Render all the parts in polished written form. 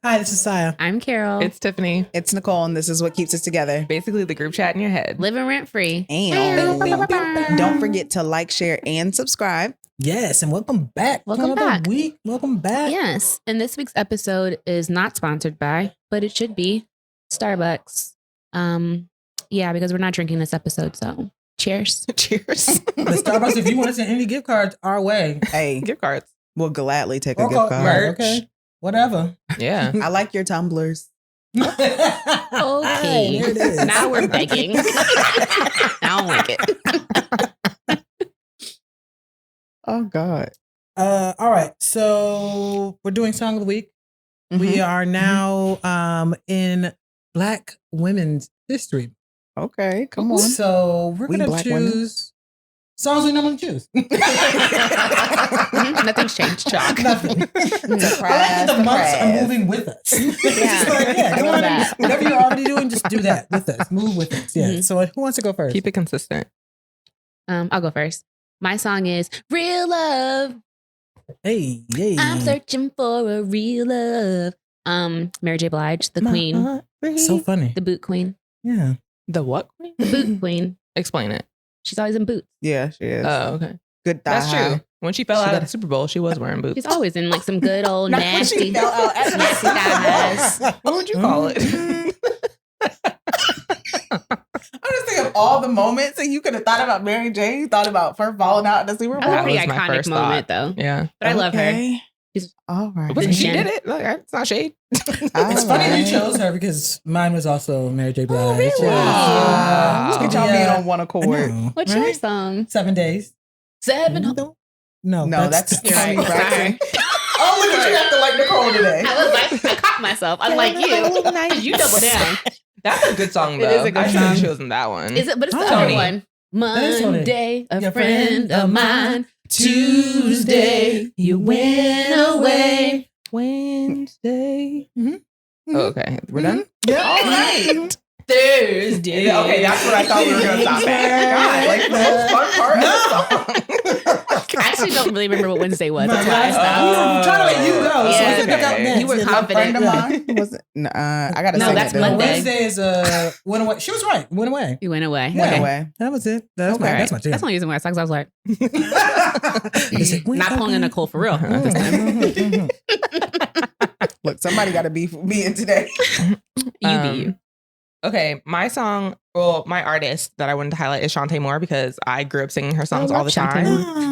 Hi, this is Saya. I'm Carol. It's Tiffany. It's Nicole, and this is what keeps us together. Basically, the group chat in your head. Living rent free. And don't forget to like, share, and subscribe. Yes, and welcome back. Welcome back. Welcome back. Yes. And this week's episode is not sponsored by, but it should be, Starbucks. Yeah, because we're not drinking this episode, so cheers. Cheers. The Starbucks, if you want to send any gift cards our way. Hey, Gift cards. we'll gladly take a gift card. Right, okay. Whatever. Yeah. I like your tumblers. Okay. There it is. Now we're begging. I don't like it. Oh, God. All right. So we're doing Song of the Week. We are now in Black women's history. Okay, come on. So we're We going to Black choose songs we normally choose. Nothing's changed, Chalk. Nothing. I like that the months are moving with us. Yeah. I love that. Whatever you're already doing, just do that with us. Move with us. Yeah. Mhm. So who wants to go first? Keep it consistent. I'll go first. My song is Real Love. Hey. I'm searching for a real love. Mary J. Blige, the queen. So funny. The boot queen. Yeah. The what queen? The boot queen. Explain it. She's always in boots. Yeah, she is. Oh, okay. Good thigh That's high. true. When she fell out at the Super Bowl, she was wearing boots. She's always in like some good old Not when she nasty, fell out at the nasty thighs. What would you call it? I'm just thinking of all the moments that you could have thought about Mary J. You thought about her falling out in the Super That was Bowl. a pretty was my iconic first moment, thought. though. Yeah. But I love her. Okay. She's- All right. But she Yeah. did it. Like, it's not shade. It's funny All you right. chose her because mine was also Mary J. Blige. Oh, really? Wow. Look at y'all being on one I accord. know, What's your right? song? 7 days. 7. No, No, that's You're right. Tony Braxton. Oh, look at you have to like Nicole today. I was like, I caught myself. I'm like you. You double down. That's a good song, It though. is a good I should have song. chosen that one. Is it? But it's the Oh. other Tony. one. is Tony. Monday, a Your friend of mine. Tuesday, you went away. Wednesday. Mhm. Oh, okay. We're done? Yeah. All right. Thursday. Okay, that's what I thought we were going to stop at. God, like the most fun part of the song. I actually don't really remember what Wednesday was. That's why I I'm stopped. trying to let you go. So Yeah. we can pick up Okay. next. You were Yeah. A friend confident. of mine was it? I got to No, sing that's it. though. Monday. Wednesday is went away. She was right. Went away. You went away. Yeah. Went Okay. away. That was it. That's my Okay. that's my jam. That's the only reason why I stopped. 'Cause I was like, Is it not pulling a Nicole for real this time. Look, somebody got to be in today. You be you. Okay, my song, well, my artist that I wanted to highlight is Shantae Moore because I grew up singing her songs all the Shantae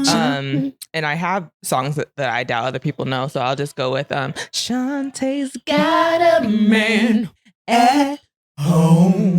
time. Moore. And I have songs that I doubt other people know, so I'll just go with Shantae's got a man at home.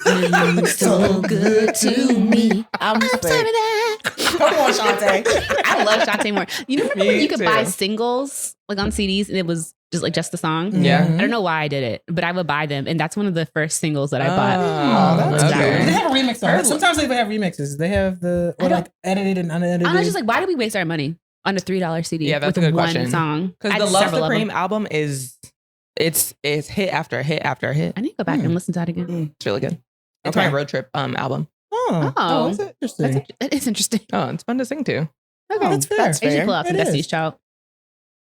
You're so good to me. I'm I'm sick. sorry that. Come on, Shantae. I love Shantae Moore. You remember Me when you could buy too. singles like on CDs and it was just the song? Yeah. I don't know why I did it, but I would buy them. And that's one of the first singles that I bought. Oh, that's Do they okay. have a remix on it? Sometimes they have remixes. They have the I or don't- like edited and unedited. I was just like, why do we waste our money on a $3 CD Yeah, that's with a good one question. song? I Because had the Love several of them. Supreme album it's hit after hit after hit. I need to go back and listen to that again. It's really good. It's Okay. my road trip album. Oh, that's interesting. it's interesting. Oh, it's fun to sing to. Okay. That's fair. That's I usually fair. pull out some It Destiny's is. Child.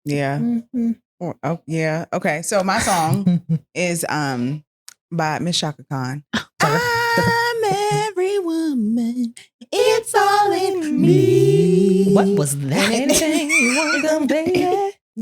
Yeah. Mhm. Oh, yeah. Okay. So my song is by Miss Shaka Khan. I'm every woman. It's all in me. What was that? Anything you want, come, baby.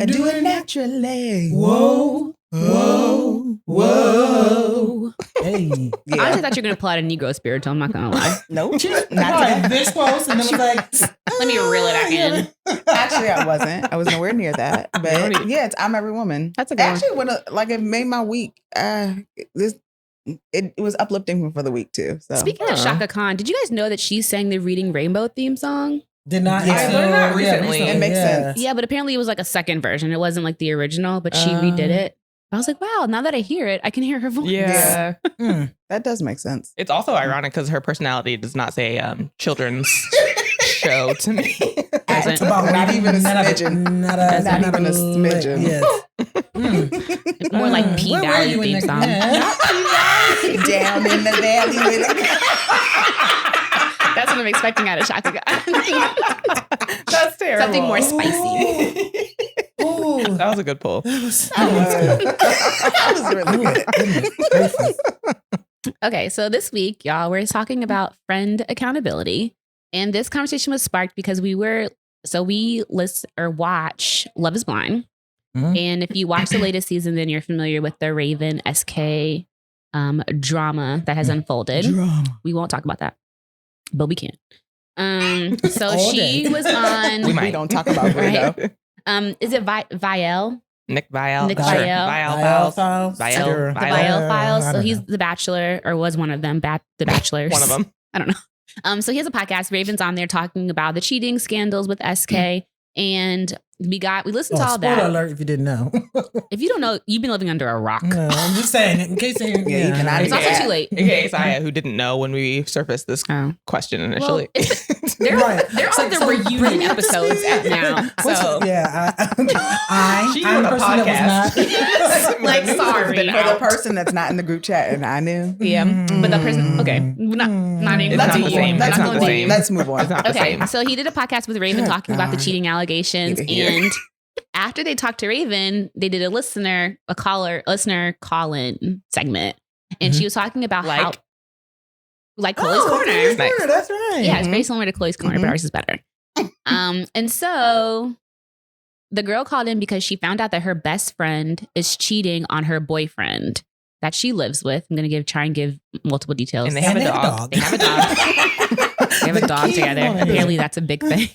I do it naturally. Whoa, whoa, whoa. Hey. I Yeah. honestly thought you were going to pull out a Negro spiritual. I'm not going to lie. Nope. Not Not that. this close, and then was like, Let me reel it back in. Actually, I wasn't. I was nowhere near that. But yeah, it's I'm every woman. That's a good one. Actually, when it made my week. It was uplifting for the week too. So Speaking of Shaka Khan, did you guys know that she sang the Reading Rainbow theme song? did not. Yeah. I learned that recently. It makes sense. Yeah, but apparently it was like a second version. It wasn't like the original, but she redid it. I was like, wow, now that I hear it, I can hear her voice. Yeah. that does make sense. It's also ironic because her personality does not say children's show to me. Doesn't. About Not even a smidgen. Not even a smidgen. Yes. It's more like P Where were Valley you in theme the song. Down in the valley with That's what I'm expecting out of Shaka Khan. That's terrible. Something more spicy. Ooh. That was a good pull. That was really good. Okay, so this week, y'all, we're talking about friend accountability. And this conversation was sparked because we list or watch Love is Blind. Mhm. And if you watch the latest season, then you're familiar with the Raven SK drama that has unfolded. Drama. We won't talk about that, but we can. So All she day. was on. We don't talk about it Right. though. Is it Vielle? Nick Vial. Nick Sure. Vial. Vial Files. Files. Vial. Sure. The Vial. Vielle Files. I So don't he's know. the Bachelor, or was one of them. The Bachelors. One of them. I don't know. So he has a podcast. Raven's on there talking about the cheating scandals with SK, and we listened to all Spoiler that. alert if you didn't know. If you don't know, you've been living under a rock. No, I'm just saying it in case you Yeah, you cannot It's also Yeah. too late. AKA Saya, who didn't know when we surfaced this Oh. question Well, initially. they're Right. they're So- on the so reunion previous episodes season- now. So yeah, She I'm on the a person that was podcast. not. like, sorry. For the person that's not in the group chat and I knew. Yeah, but the person. Okay, not even. It's Not not deep. the same. Not It's going not the deep. same. Let's move on. It's not the Okay, same. so he did a podcast with Raven Good talking about the God. cheating allegations, Get here. and after they talked to Raven, they did a listener call-in segment, and Mhm. she was talking about how, Like? like Chloe's Oh, Corner. Chloe's Nice. Corner, that's right. Yeah, it's Mhm. very similar to Chloe's Corner, Mhm. but ours is better. And so the girl called in because she found out that her best friend is cheating on her boyfriend that she lives with. I'm gonna try and give multiple details. And they have a dog. They have a dog. They have a The dog key together. on it. Apparently, that's a big thing.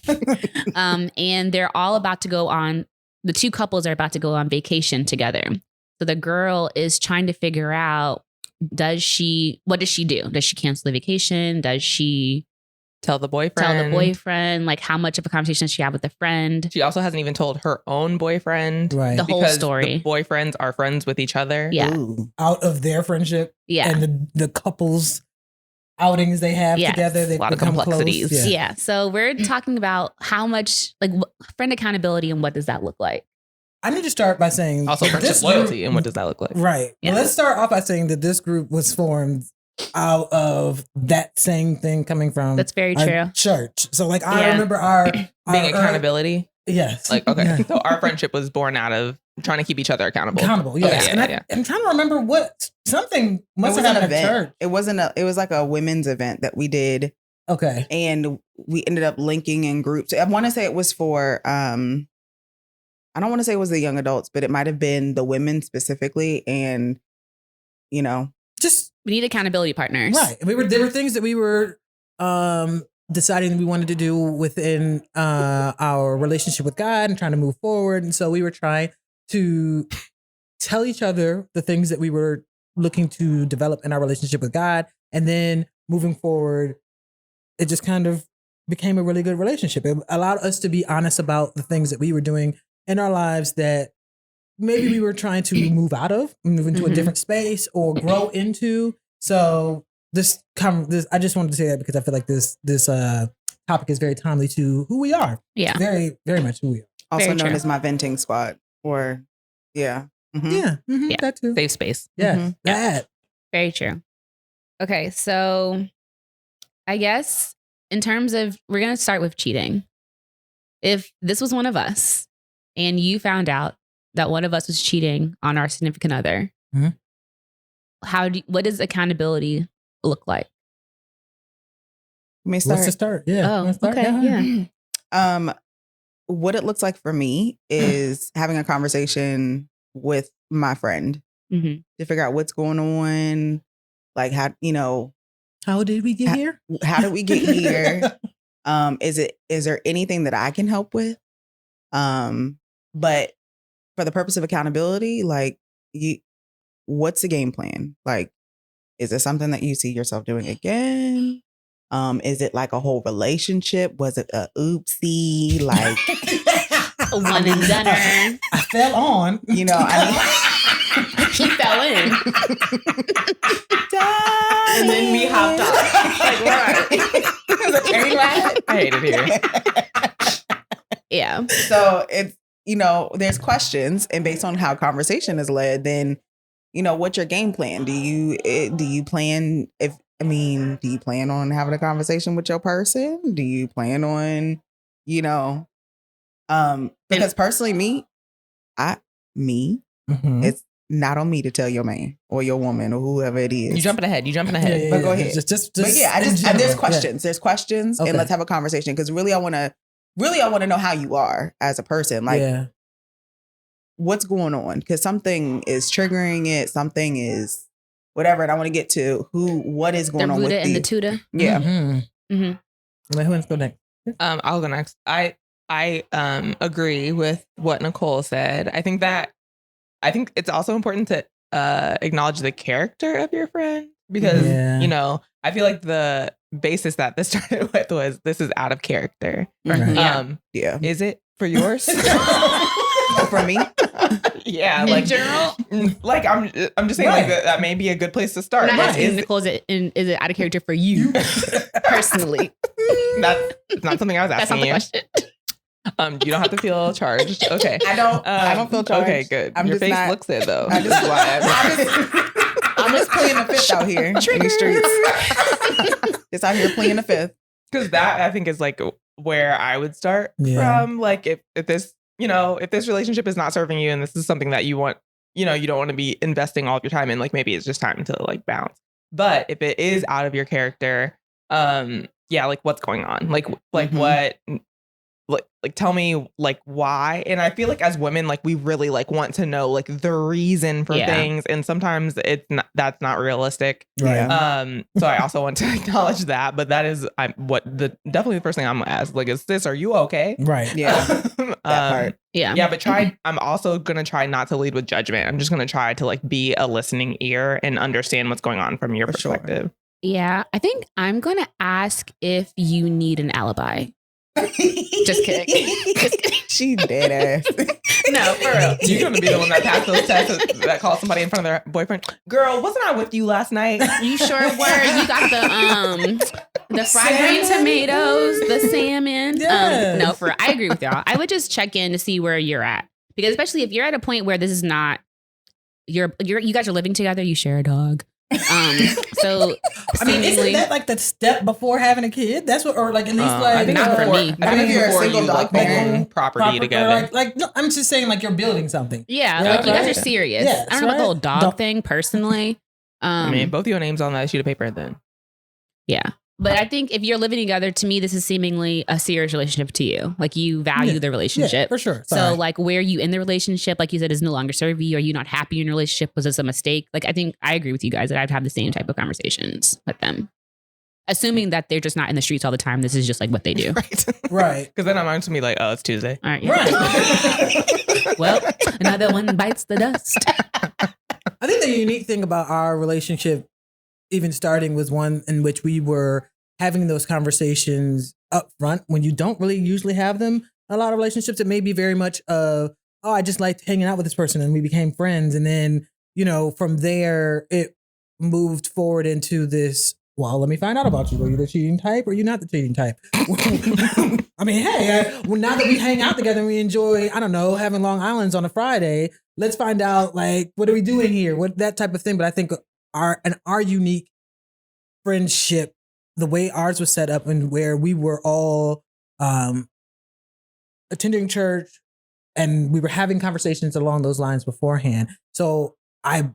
And they're all about to go on. The two couples are about to go on vacation together. So the girl is trying to figure out: what does she do? Does she cancel the vacation? Does she Tell the boyfriend. tell the boyfriend? Like, how much of a conversation does she have with the friend? She also hasn't even told her own boyfriend. Right. The whole because story. The boyfriends are friends with each other. Yeah. Ooh. Out of their friendship Yeah. and the couples outings they have Yes. together, they've A lot of become complexities. close. Yeah. So we're talking about how much, like, friend accountability and what does that look like? I need to start by saying Also, that friendship this loyalty. group- And what does that look like? Right. Yeah. Well, let's start off by saying that this group was formed out of that same thing coming from That's very a true. church. So, like, I Yeah. remember our Being our- accountability. Yes. Like, okay. Yeah. So our friendship was born out of trying to keep each other accountable. Accountable, yes. Okay, and yeah. I'm trying to remember what something must have happened at church. It wasn't it was like a women's event that we did, Okay. and we ended up linking in groups. I want to say it was for I don't want to say it was the young adults, but it might have been the women specifically, and you know, Just We need accountability partners. right. There were things that we were deciding we wanted to do within our relationship with God and trying to move forward. And so we were trying to tell each other the things that we were looking to develop in our relationship with God. And then moving forward, it just kind of became a really good relationship. It allowed us to be honest about the things that we were doing in our lives that maybe we were trying to move out of, move into a Mhm. different space or grow into. So this I just wanted to say that because I feel like this topic is very timely to who we are. Yeah. Very, very much who we are. also Very known true. as my venting squad, or yeah. Mhm. Yeah. Mhm, Yeah. That too. Safe space. Yeah. Mhm. That. Very true. Okay. So I guess in terms of, we're going to start with cheating. If this was one of us and you found out that one of us was cheating on our significant other, Mhm. what does accountability look like? Let me What's the start. start? Yeah. Oh, Let's start. okay, yeah. What it looks like for me is having a conversation with my friend Mhm. to figure out what's going on, like how, you know, How did we get here? how did we get here? Is there anything that I can help with? But for the purpose of accountability, like what's the game plan? Like, is it something that you see yourself doing again? Is it like a whole relationship? Was it a oopsie? Like, A one and doneer. I fell on. you know, I He fell in. mean, And then we hopped off. Like, what? I hate it here. Yeah. So it's, you know, there's questions, and based on how conversation is led, then, you know, what's your game plan? Do you plan, if I mean, do you plan on having a conversation with your person? Do you plan on, because personally, it's not on me to tell your man or your woman or whoever it is. You jumping ahead. Yeah, But go ahead. There's questions. Yeah. There's questions, Okay. and let's have a conversation because really, I want to know how you are as a person. Like, what's going on? Because something is triggering it. Something is whatever, and I want to get to what is going on with and you. the tutor. Yeah. Mm-hmm. Who wants to go next? I'll go next. I agree with what Nicole said. I think it's also important to acknowledge the character of your friend because I feel like the basis that this started with was this is out of character. Mhm. Yeah. Is it for yours? For me? Yeah, In general, like I'm just saying like that may be a good place to start. Not asking Nicole, is it out of character for you personally? That's not something I was That's asking not the you. question. You don't have to feel charged. Okay. I don't feel charged. Okay, good. I'm Your just face not- looks it though. I just- I'm just playing the fifth out here in the streets. Just out here playing the fifth. Because that I think is like where I would start from. Like if this, if this relationship is not serving you and this is something that you want, you don't want to be investing all of your time in, like maybe it's just time to like bounce. But if it is out of your character, like what's going on? Like what, like tell me like why. And I feel like as women, like we really like want to know like the reason for things, and sometimes that's not realistic. Right. So I also want to acknowledge that, but that is definitely the first thing I'm gonna ask. Like, is this? Are you okay? Right. Yeah. That part. Yeah. But I'm also gonna try not to lead with judgment. I'm just gonna try to like be a listening ear and understand what's going on from your perspective. Yeah. I think I'm going to ask if you need an alibi. Just kidding. She dead ass. No, for real. You're gonna be the one that passed those tests that calls somebody in front of their boyfriend. Girl, wasn't I with you last night? You sure were. You got the fried green tomatoes, the salmon. Yes. No, for I agree with y'all. I would just check in to see where you're at, because especially if you're at a point where this is not you guys are living together, you share a dog. So I mean, isn't that like the step before having a kid? That's what, or like at least like I think not for me. I think if you're a before single you, dog like, parent, own property together. Like no, I'm just saying like you're building something. yeah, Yeah, like you guys right. are serious. Yes, I don't know about the whole dog Dog- thing personally. I mean, both your names on that sheet of paper then. Yeah. But I think if you're living together, to me, this is seemingly a serious relationship to you. Like you value the Yeah, relationship. for sure. So Sorry. like where you in the relationship, like you said, is no longer serving you. Are you not happy in your relationship? Was this a mistake? Like I think I agree with you guys that I'd have the same type of conversations with them. Assuming that they're just not in the streets all the time. This is just like what they do. Right. Because then I'm on to me like, oh, it's Tuesday. All right. Yeah. Right. Well, another one bites the dust. I think the unique thing about our relationship, even starting, was one in which we were having those conversations up front when you don't really usually have them. A lot of relationships, it may be very much of, oh, I just liked hanging out with this person and we became friends. And then, from there, it moved forward into this, well, let me find out about you. Are you the cheating type or are you not the cheating type? I mean, hey, now that we hang out together and we enjoy, I don't know, having Long Island's on a Friday, let's find out, like, what are we doing here? What that type of thing. But I think our unique friendship, the way ours was set up and where we were all attending church and we were having conversations along those lines beforehand. So I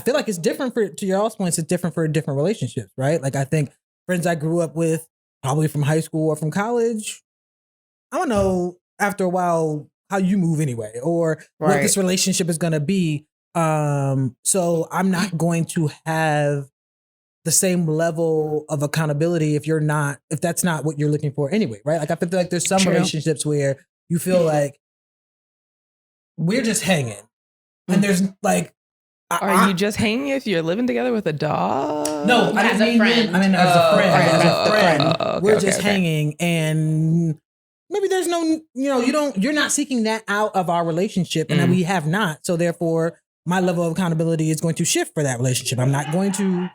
feel like it's different to your all's points, it's different for different relationships, right? Like I think friends I grew up with, probably from high school or from college, I don't know after a while how you move anyway, or what this relationship is going to be. So I'm not going to have the same level of accountability if that's not what you're looking for anyway, right? Like I feel like there's some relationships where you feel like we're just hanging and there's like, Are you just hanging if you're living together with a dog? No, I As a mean friend. as a friend. Okay, We're just okay. hanging, and maybe there's no, you're not seeking that out of our relationship, and we have not. So therefore, my level of accountability is going to shift for that relationship. I'm not going to.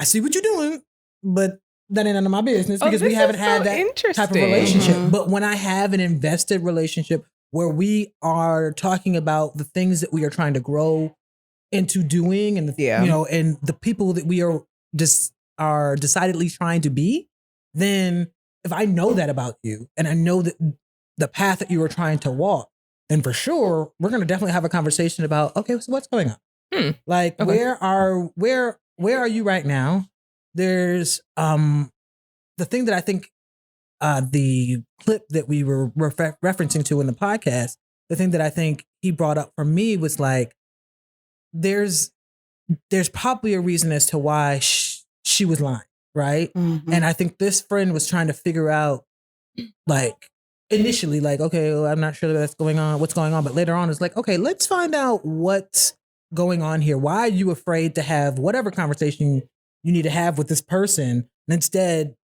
I see what you're doing, but that ain't none of my business because we haven't had that type of relationship. Mm-hmm. But when I have an invested relationship where we are talking about the things that we are trying to grow into doing, and and the people that we are just are decidedly trying to be, then if I know that about you and I know that the path that you were trying to walk, then for sure we're going to definitely have a conversation about, okay, so what's going on? Like, where are you right now? There's the thing that I think the clip that we were referencing to in the podcast, the thing that I think he brought up for me was like, there's probably a reason as to why she was lying, right? Mm-hmm. And I think this friend was trying to figure out, like, initially, like, okay, well, I'm not sure what's going on, but later on it's like, okay, let's find out what's going on here. Why are you afraid to have whatever conversation you need to have with this person and instead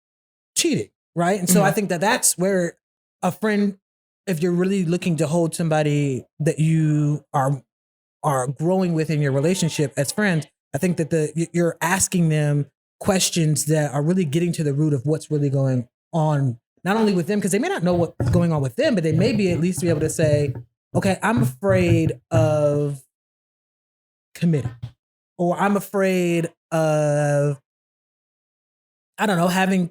cheating, right? And so I think that that's where a friend, if you're really looking to hold somebody that you are growing with in your relationship as friends, I think that you're asking them questions that are really getting to the root of what's really going on, not only with them, because they may not know what's going on with them, but they may be at least be able to say, okay, I'm afraid of committing, or I'm afraid of, I don't know, having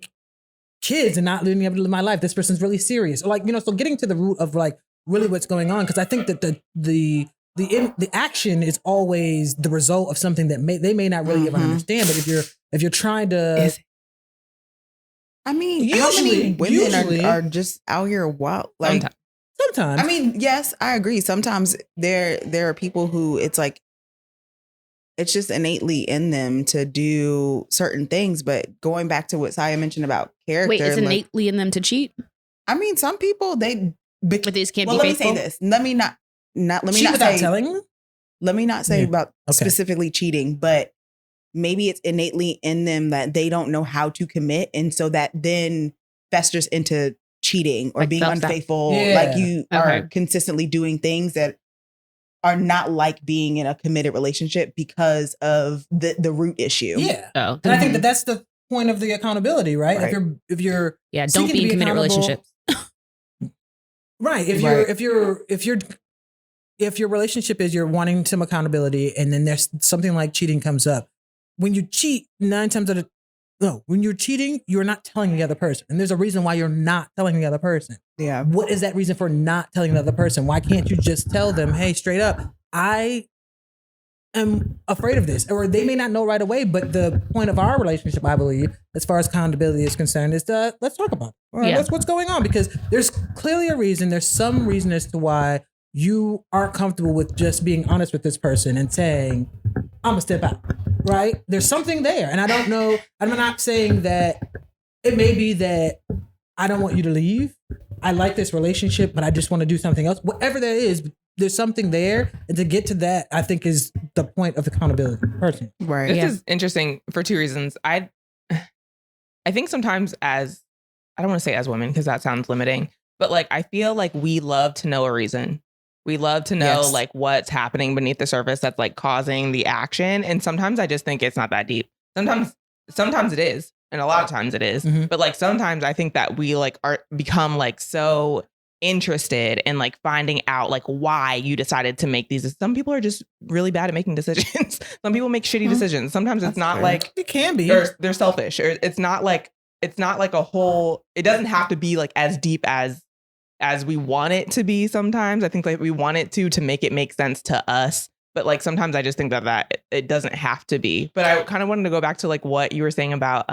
kids and not being able to live my life. This person's really serious. Or like, so getting to the root of like really what's going on. Because I think that the action is always the result of something that they may not really even understand. But if you're trying to, I mean, how many women are just out here wild? Like sometimes. I mean, yes, I agree. Sometimes there are people who it's like, it's just innately in them to do certain things. But going back to what Saya mentioned about character. Wait, it's innately in them to cheat? I mean, some people, but they just can't be let faithful? me say this. Let me not cheat without say, telling them? Let me not say about specifically cheating, but maybe it's innately in them that they don't know how to commit. And so that then festers into cheating or like being unfaithful. Like you are consistently doing things that are not like being in a committed relationship because of the root issue. Yeah. Oh. And I think that that's the point of the accountability, right? If you're don't be in committed relationships. Right. If your relationship is you're wanting some accountability and then there's something like cheating comes up, when you cheat, when you're cheating, you're not telling the other person. And there's a reason why you're not telling the other person. Yeah. What is that reason for not telling the other person? Why can't you just tell them, hey, straight up, I am afraid of this? Or they may not know right away, but the point of our relationship, I believe, as far as accountability is concerned, is to let's talk about it. All right, what's going on? Because there's clearly a reason. There's some reason as to why you aren't comfortable with just being honest with this person and saying, I'm gonna step out, right? There's something there. And I don't know, I'm not saying that it may be that I don't want you to leave. I like this relationship, but I just want to do something else. Whatever that is, there's something there. And to get to that, I think is the point of accountability, personally. Right. This is interesting for two reasons. I think sometimes I don't want to say as women because that sounds limiting, but like, I feel like we love to know a reason. We love to know like what's happening beneath the surface that's like causing the action. And sometimes I just think it's not that deep. Sometimes it is. And a lot of times it is. Mm-hmm. But like sometimes I think that we like become like so interested in like finding out like why you decided to make these. Some people are just really bad at making decisions. Some people make shitty decisions. Sometimes it's not like it can be. They're selfish. Or it's not like a whole. It doesn't have to be like as deep as we want it to be. Sometimes I think like we want it to make it make sense to us. But like sometimes I just think that it doesn't have to be. But I kind of wanted to go back to like what you were saying about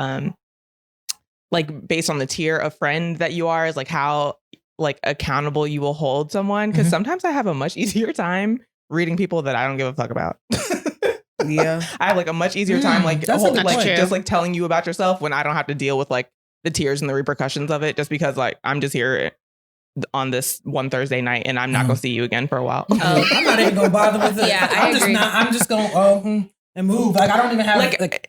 like based on the tier of friend that you are, is like how like accountable you will hold someone. Because sometimes I have a much easier time reading people that I don't give a fuck about. Yeah, I have like a much easier time like just like telling you about yourself when I don't have to deal with like the tears and the repercussions of it, just because like I'm just here on this one Thursday night and I'm not gonna see you again for a while. I'm not even gonna bother with it. Yeah, I'm just gonna and move. Like I don't even have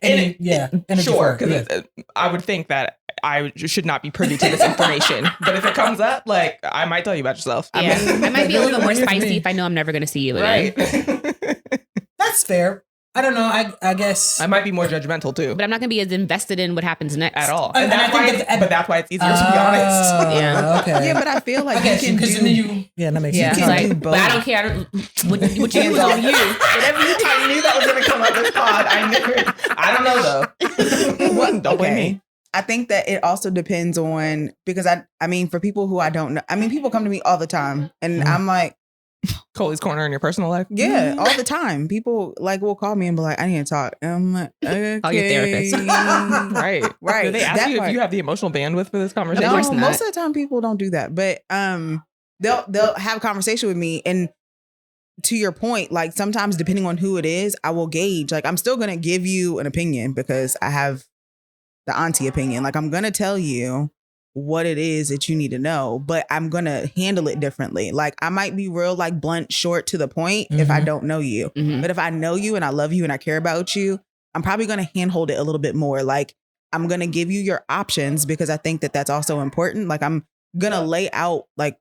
any energy. Sure, because I would think that I should not be privy to this information. But if it comes up, like I might tell you about yourself. Yeah, I might be a little bit more spicy if I know I'm never gonna see you again. Right. That's fair. I don't know. I guess I might be more judgmental too, but I'm not gonna be as invested in what happens next at all. But that's why it's easier to be honest. Yeah. okay. Yeah, but I feel like you can do. Yeah, that makes Yeah, sense. can like, do but I don't care what you do is on you. Whatever you I knew that was going to come up this pod. I knew it. I don't know, though. Don't blame me. I think that it also depends on, because I mean, for people who I don't know, I mean, people come to me all the time and I'm like, Coley's Corner in your personal life? yeah, all the time. People like will call me and be like, I need to talk. And I'm like, okay. Call your therapist. Right. Do they ask That you part. if you have the emotional bandwidth for this conversation? Of course No, not. most of the time people don't do that. But they'll have a conversation with me, and to your point, like sometimes depending on who it is, I will gauge. Like I'm still gonna give you an opinion because I have the auntie opinion. Like I'm gonna tell you what it is that you need to know, but I'm gonna handle it differently. Like I might be real like blunt, short, to the point if I don't know you. Mhm. But if I know you and I love you and I care about you, I'm probably gonna handhold it a little bit more. Like I'm gonna give you your options because I think that that's also important. Like I'm gonna lay out like,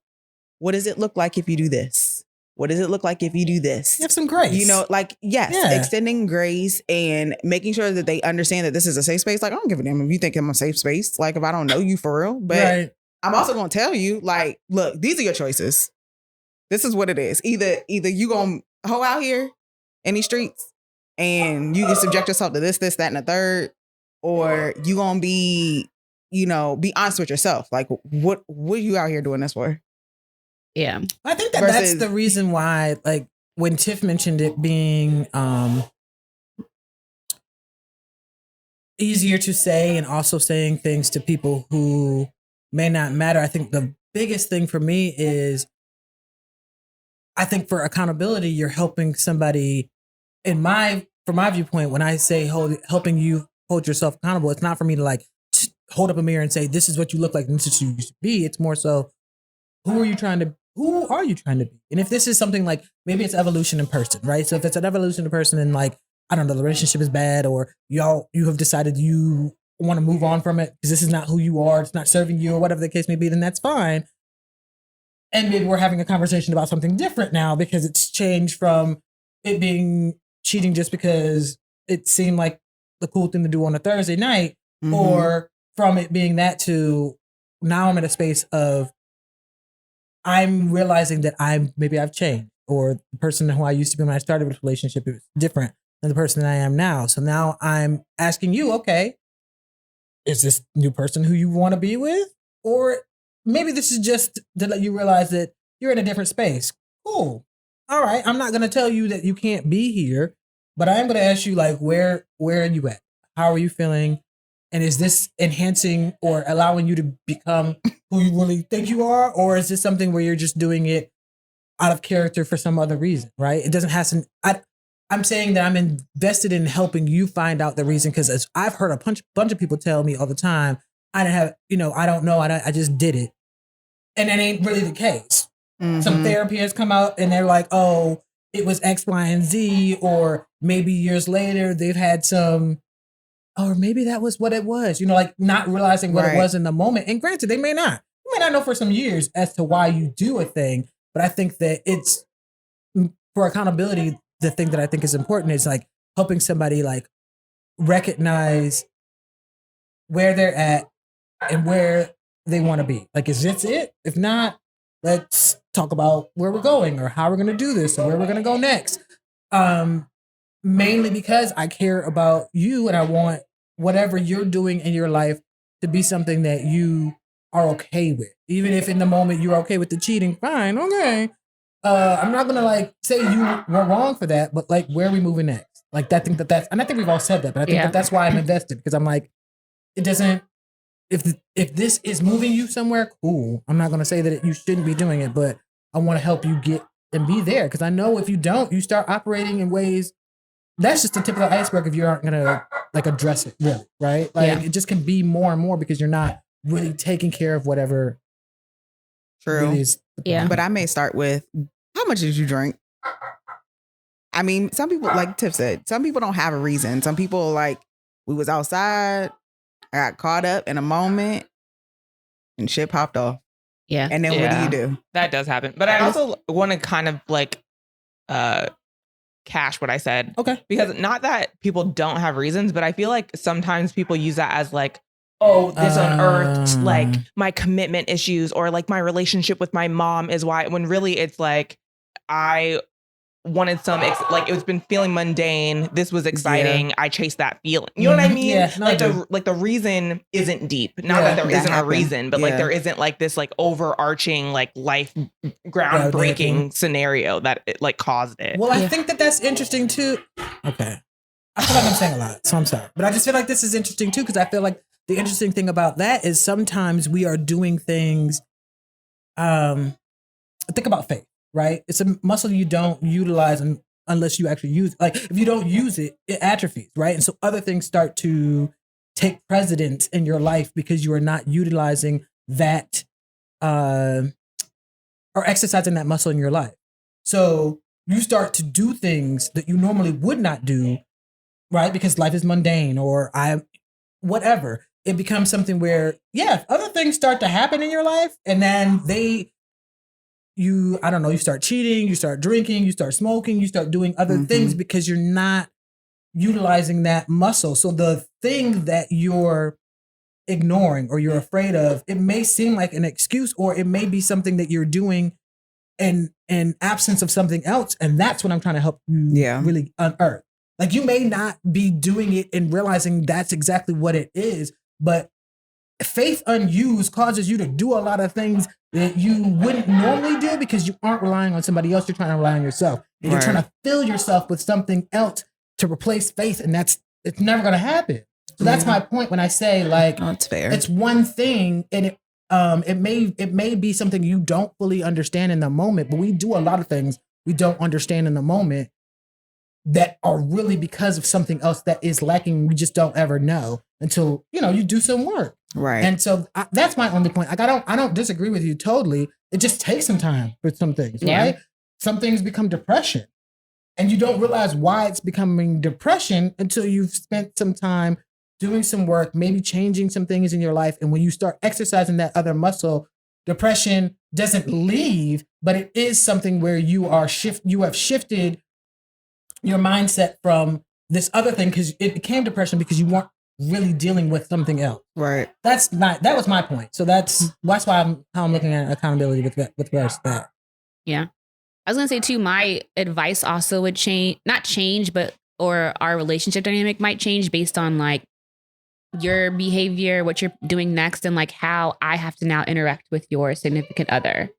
what does it look like if you do this? What does it look like if you do this? You have some grace. You know, like, yes, Yeah. extending grace and making sure that they understand that this is a safe space. Like, I don't give a damn if you think I'm a safe space. Like, if I don't know you for real. But right. I'm also going to tell you, like, look, these are your choices. This is what it is. Either you going to hoe out here in these streets and you can subject yourself to this, that, and the third, or you going to be, you know, be honest with yourself. Like, what are you out here doing this for? Yeah. I think that that's the reason why, like, when Tiff mentioned it being easier to say and also saying things to people who may not matter, I think the biggest thing for me is, I think for accountability, you're helping somebody. From my viewpoint, when I say helping you hold yourself accountable, it's not for me to like hold up a mirror and say, this is what you look like and this is who you should be. It's more so, who are you trying to be? And if this is something like, maybe it's evolution in person, right? So if it's an evolution in person and like, I don't know, the relationship is bad, or you have decided you want to move on from it because this is not who you are, it's not serving you, or whatever the case may be, then that's fine. And maybe we're having a conversation about something different now because it's changed from it being cheating just because it seemed like the cool thing to do on a Thursday night, or from it being that to now I'm in a space of, I'm realizing that I've changed, or the person who I used to be when I started this relationship is different than the person that I am now. So now I'm asking you, okay, is this new person who you want to be with? Or maybe this is just to let you realize that you're in a different space. Cool. All right. I'm not going to tell you that you can't be here, but I am going to ask you, like, where are you at? How are you feeling? And is this enhancing or allowing you to become who you really think you are? Or is this something where you're just doing it out of character for some other reason, right? It doesn't have some, I'm saying that I'm invested in helping you find out the reason, because as I've heard a bunch of people tell me all the time, I didn't have, I don't know, I just did it. And that ain't really the case. Some therapy has come out and they're like, oh, it was X, Y, and Z, or maybe years later they've had some, or maybe that was what it was, like not realizing what it was in the moment. And granted, you may not know for some years as to why you do a thing, but I think that it's, for accountability, the thing that I think is important is like helping somebody like recognize where they're at and where they want to be. Like, is this it? If not, let's talk about where we're going or how we're going to do this or where we're going to go next. Mainly because I care about you and I want whatever you're doing in your life to be something that you are okay with. Even if in the moment you're okay with the cheating, fine, okay. I'm not gonna like say you were wrong for that, but like, where are we moving next? Like, I think that's, and I think we've all said that, but I think that's why I'm invested, because I'm like, it doesn't, if this is moving you somewhere, cool. I'm not gonna say that you shouldn't be doing it, but I want to help you get and be there, because I know if you don't, you start operating in ways. That's just the tip of the iceberg if you aren't gonna like address it, really, right? Like, it just can be more and more because you're not really taking care of whatever. True. Really is. Yeah. But I may start with, how much did you drink? I mean, some people, like Tiff said, some people don't have a reason. Some people, like, we was outside, I got caught up in a moment, and shit popped off. Yeah. And then what do? That does happen. But I also want to kind of like cash what I said. Okay. Because not that people don't have reasons, but I feel like sometimes people use that as like oh, this unearthed like my commitment issues or like my relationship with my mom is why, when really it's like I wanted some like it's been feeling mundane. This was exciting. I chased that feeling. You know what I mean? Yeah, no, like the reason isn't deep. Not that there isn't a reason, but like there isn't like this like overarching like life groundbreaking scenario that it like caused it. Well, I think that's interesting too. Okay. I feel like I'm saying a lot, so I'm sorry. But I just feel like this is interesting too, because I feel like the interesting thing about that is sometimes we are doing things. Think about faith, right? It's a muscle you don't utilize unless you actually use it. Like if you don't use it, it atrophies, right? And so other things start to take precedence in your life because you are not utilizing that or exercising that muscle in your life. So you start to do things that you normally would not do, right? Because life is mundane or whatever. It becomes something where, other things start to happen in your life and then you start cheating, you start drinking, you start smoking, you start doing other things because you're not utilizing that muscle. So the thing that you're ignoring or you're afraid of, it may seem like an excuse or it may be something that you're doing in absence of something else. And that's what I'm trying to help you really unearth. Like you may not be doing it and realizing that's exactly what it is, but faith unused causes you to do a lot of things that you wouldn't normally do because you aren't relying on somebody else. You're trying to rely on yourself. And you're trying to fill yourself with something else to replace faith. And it's never going to happen. So that's my point when I say like, that's fair. It's one thing and it may be something you don't fully understand in the moment, but we do a lot of things we don't understand in the moment that are really because of something else that is lacking. We just don't ever know until, you do some work. Right. And so that's my only point. Like, I don't disagree with you totally. It just takes some time for some things, right? Some things become depression and you don't realize why it's becoming depression until you've spent some time doing some work, maybe changing some things in your life. And when you start exercising that other muscle, depression doesn't leave, but it is something where you have shifted your mindset from this other thing because it became depression because you weren't really dealing with something else. Right. That was my point. So that's why I'm looking at accountability with regards to that. Yeah. I was going to say too, my advice also would not change, or our relationship dynamic might change based on like your behavior, what you're doing next, and like how I have to now interact with your significant other.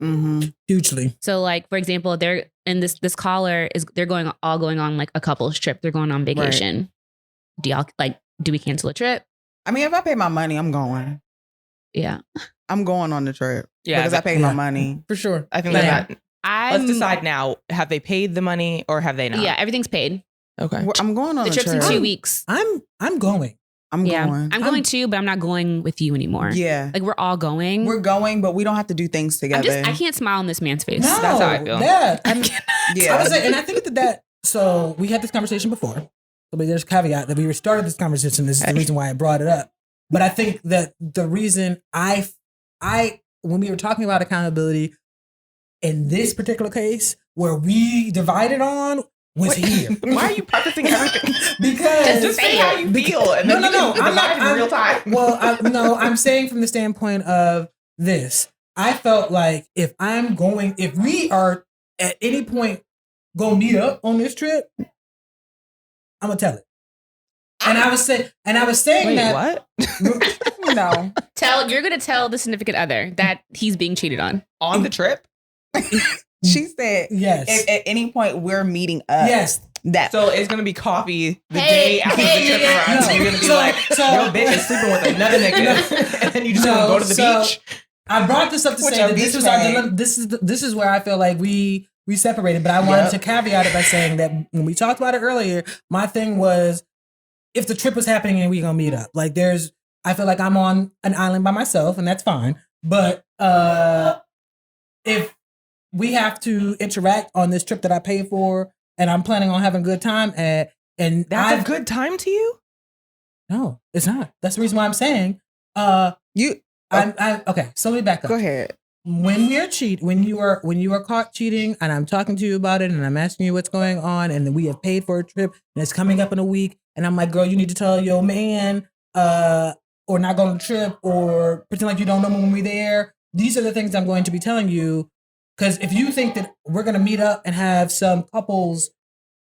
Hugely. So like, for example, they're in this caller they're going on like a couple's trip. They're going on vacation. Right. Do we cancel a trip? I mean, if I pay my money, I'm going. Yeah. I'm going on the trip. Yeah. Because I paid my money. For sure. I think let's decide now. Have they paid the money or have they not? Yeah, everything's paid. Okay. I'm going on the trip's in 2 weeks. I'm going. I'm going. I'm going too, but I'm not going with you anymore. Yeah. Like we're all going. We're going, but we don't have to do things together. I can't smile on this man's face. No, that's how I feel. I was saying, and I think that so we had this conversation before. So there's a caveat that we started this conversation. This is the reason why I brought it up. But I think that the reason I when we were talking about accountability in this particular case, where we divided on was here. Why are you prefacing everything? Because just say how you feel, and then no, I'm not in real time. Well, I'm saying from the standpoint of this. I felt like if we are at any point gonna meet up on this trip, I'm gonna tell it. And I was saying Wait, that what? No. You're gonna tell the significant other that he's being cheated on the trip. She said, yes. If at any point we're meeting up. Yes. So it's gonna be coffee the day after the trip arrives. So you're gonna be your bitch is sleeping with another nigga, and then you just gonna go to the beach. I brought this up to say that this was our dilemma. This is where I feel like we separated, but I wanted to caveat it by saying that when we talked about it earlier, my thing was if the trip was happening and we gonna meet up. Like I feel like I'm on an island by myself, and that's fine. But if we have to interact on this trip that I paid for, and I'm planning on having a good time at, and that's a good time to you? No, it's not. That's the reason why I'm saying. Okay. So let me back up. Go ahead. When you are caught cheating, and I'm talking to you about it, and I'm asking you what's going on, and then we have paid for a trip, and it's coming up in a week, and I'm like, girl, you need to tell your man, or not go on the trip or pretend like you don't know when we're there. These are the things I'm going to be telling you. Because if you think that we're going to meet up and have some couples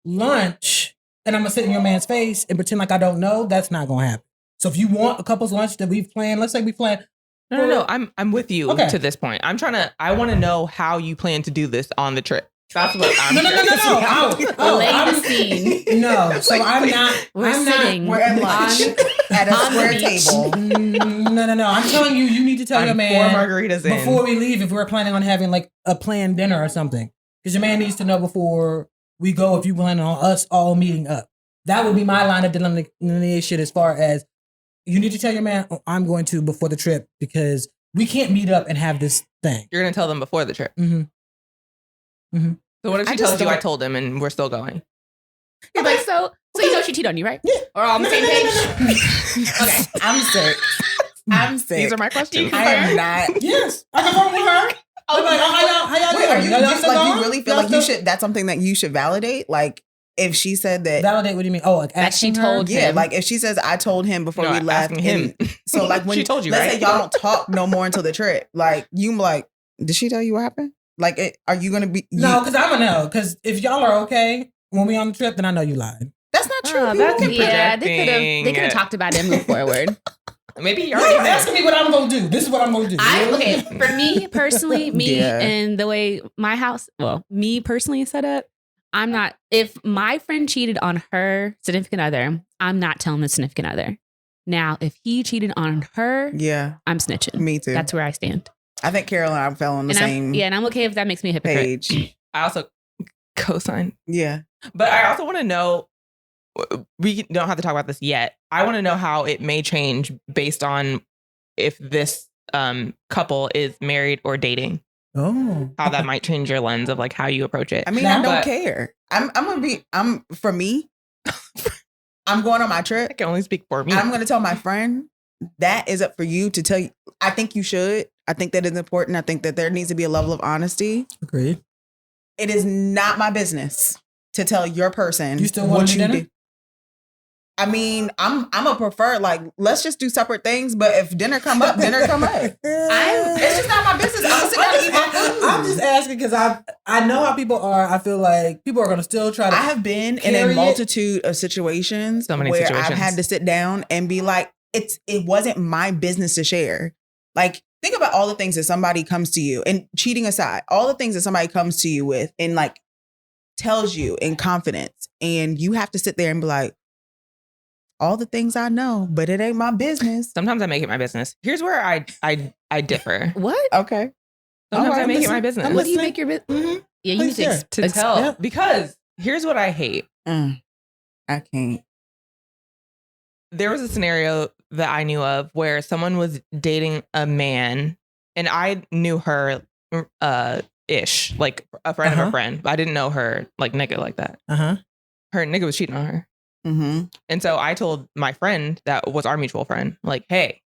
lunch and I'm going to sit in your man's face and pretend like I don't know, that's not going to happen. So if you want a couple's lunch that we've planned, let's say we plan. No. I'm with you to this point. I want to know how you plan to do this on the trip. That's what I'm No. Lay the scene. No, so I'm not. We're sitting. We're at lunch at a square table. No. I'm telling you, you need to tell your man 4 margaritas before we leave if we're planning on having like a planned dinner or something. Because your man needs to know before we go if you plan on us all meeting up. That would be my line of delineation as far as you need to tell your man, I'm going to before the trip because we can't meet up and have this thing. You're going to tell them before the trip. So what if she told you I told him and we're still going? You're like, so you know she cheated on you, right? Yeah. Or on the same page? Okay. I'm sick. These are my questions. I am not. Yes. I can phone with her. I'm like, how y'all Wait, are doing? you, Y'all still going? you really feel like you should, that's something that you should validate? Like, if she said that. Validate, what do you mean? Oh, like that she told him. Yeah, like if she says, I told him before we left. Him. So like when she told you, let's right? say y'all don't talk no more until the trip. Like, you like, did she tell you what happened? Like, are you going to be? No, because I'm going to know. Because if y'all are okay when we on the trip, then I know you lied. That's not true. They could have talked about it and moved forward. Maybe you're asking me what I'm going to do. This is what I'm going to do. Okay, for me personally, and the way my house, me personally is set up, I'm not, if my friend cheated on her significant other, I'm not telling the significant other. Now, if he cheated on her, I'm snitching. Me too. That's where I stand. I think Carol and I fell on the same and I'm okay if that makes me a hypocrite. page. I also co-sign. Yeah. But I also want to know, we don't have to talk about this yet. I want to know how it may change based on if this couple is married or dating. Oh. How that might change your lens of like how you approach it. I mean, I don't care. For me, I'm going on my trip. I can only speak for me. I'm going to tell my friend that is up for you to tell you. I think you should. I think that is important. I think that there needs to be a level of honesty. Agreed. It is not my business to tell your person you still want dinner? Do. I mean, I'm a prefer like let's just do separate things. But if dinner come up, dinner come up. It's just not my business. I'm just asking because I know how people are. I feel like people are going to still try to. I have been in a multitude of situations where I've had to sit down and be like, it wasn't my business to share. Like, think about all the things that somebody comes to you, and cheating aside, all the things that somebody comes to you with and like tells you in confidence, and you have to sit there and be like, all the things I know, but it ain't my business. Sometimes I make it my business. Here's where I differ. What? Okay. Sometimes I make it my business. What do you make your business? Mm-hmm. Yeah, you need to tell. Yeah. Because here's what I hate. I can't. There was a scenario that I knew of where someone was dating a man, and I knew her ish, like a friend of a friend. But I didn't know her like nigga like that. Her nigga was cheating on her. Mm-hmm. And so I told my friend that was our mutual friend, like, hey,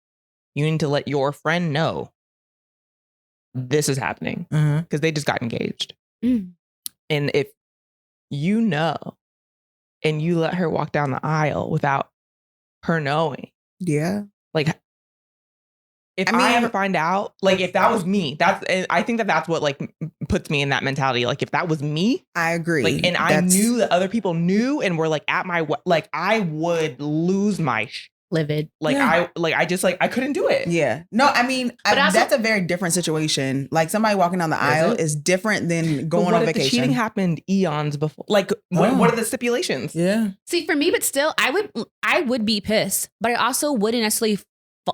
you need to let your friend know this is happening because they just got engaged. And if you know, and you let her walk down the aisle without her knowing. Yeah. Like, if I ever find out, like, if that was me, I think that's what like puts me in that mentality. Like, if that was me, I agree. Like, and I knew that other people knew and were like at my, like, I would lose my livid. Like, I couldn't do it. Yeah. No, I mean, that's a very different situation. Like, somebody walking down the aisle is different than going on vacation. The cheating happened eons before. Like, what are the stipulations? Yeah. See, for me, but still, I would be pissed, but I also wouldn't necessarily,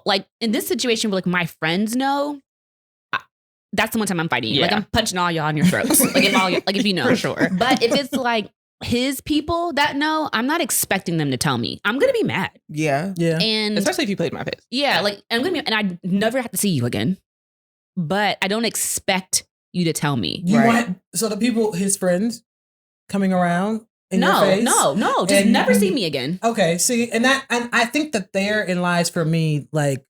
like, in this situation where, like, my friends know, that's the one time I'm fighting you. Yeah. Like, I'm punching all y'all in your throats. if you know. For sure. But if it's, like, his people that know, I'm not expecting them to tell me. I'm going to be mad. Yeah. Yeah. And especially if you played in my face. Yeah. Like, I'm going to be, and I never have to see you again. But I don't expect you to tell me. So the people, his friends, coming around in your face? No. Just never see me again. Okay. See, and I think that therein lies for me, like,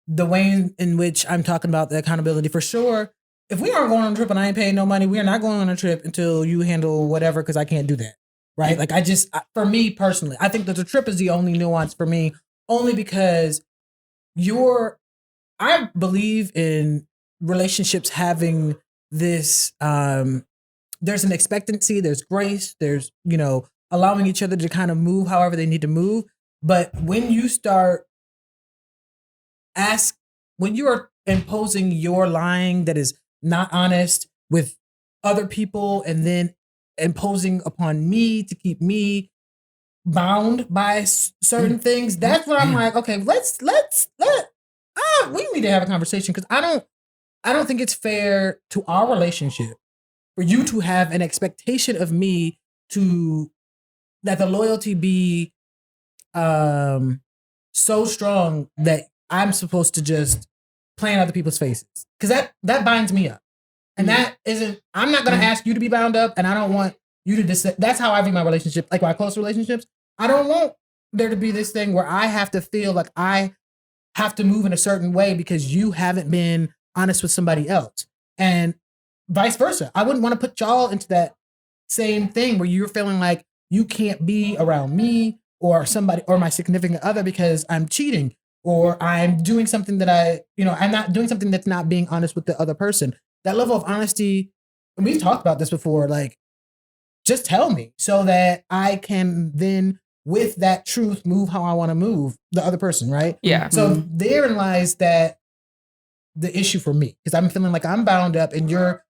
the way in which I'm talking about the accountability for sure. If we aren't going on a trip and I ain't paying no money, we are not going on a trip until you handle whatever, because I can't do that. Right? Like, for me personally, I think that the trip is the only nuance for me, only because I believe in relationships having this, there's an expectancy, there's grace, there's, allowing each other to kind of move however they need to move. But when you start when you are imposing your lying that is not honest with other people and then imposing upon me to keep me bound by certain things, that's when I'm like, okay, we need to have a conversation, because I don't think it's fair to our relationship for you to have an expectation of me that the loyalty be so strong that I'm supposed to just play in other people's faces, because that binds me up, and that isn't. I'm not going to ask you to be bound up, and I don't want you to. That's how I view my relationship, like my close relationships. I don't want there to be this thing where I have to feel like I have to move in a certain way because you haven't been honest with somebody else, and vice versa. I wouldn't want to put y'all into that same thing where you're feeling like you can't be around me or somebody or my significant other because I'm cheating, or I'm doing something that I'm not doing something that's not being honest with the other person. That level of honesty, and we've talked about this before, like, just tell me so that I can then, with that truth, move how I want to move the other person, right? Yeah. So therein lies the issue for me, because I'm feeling like I'm bound up and you're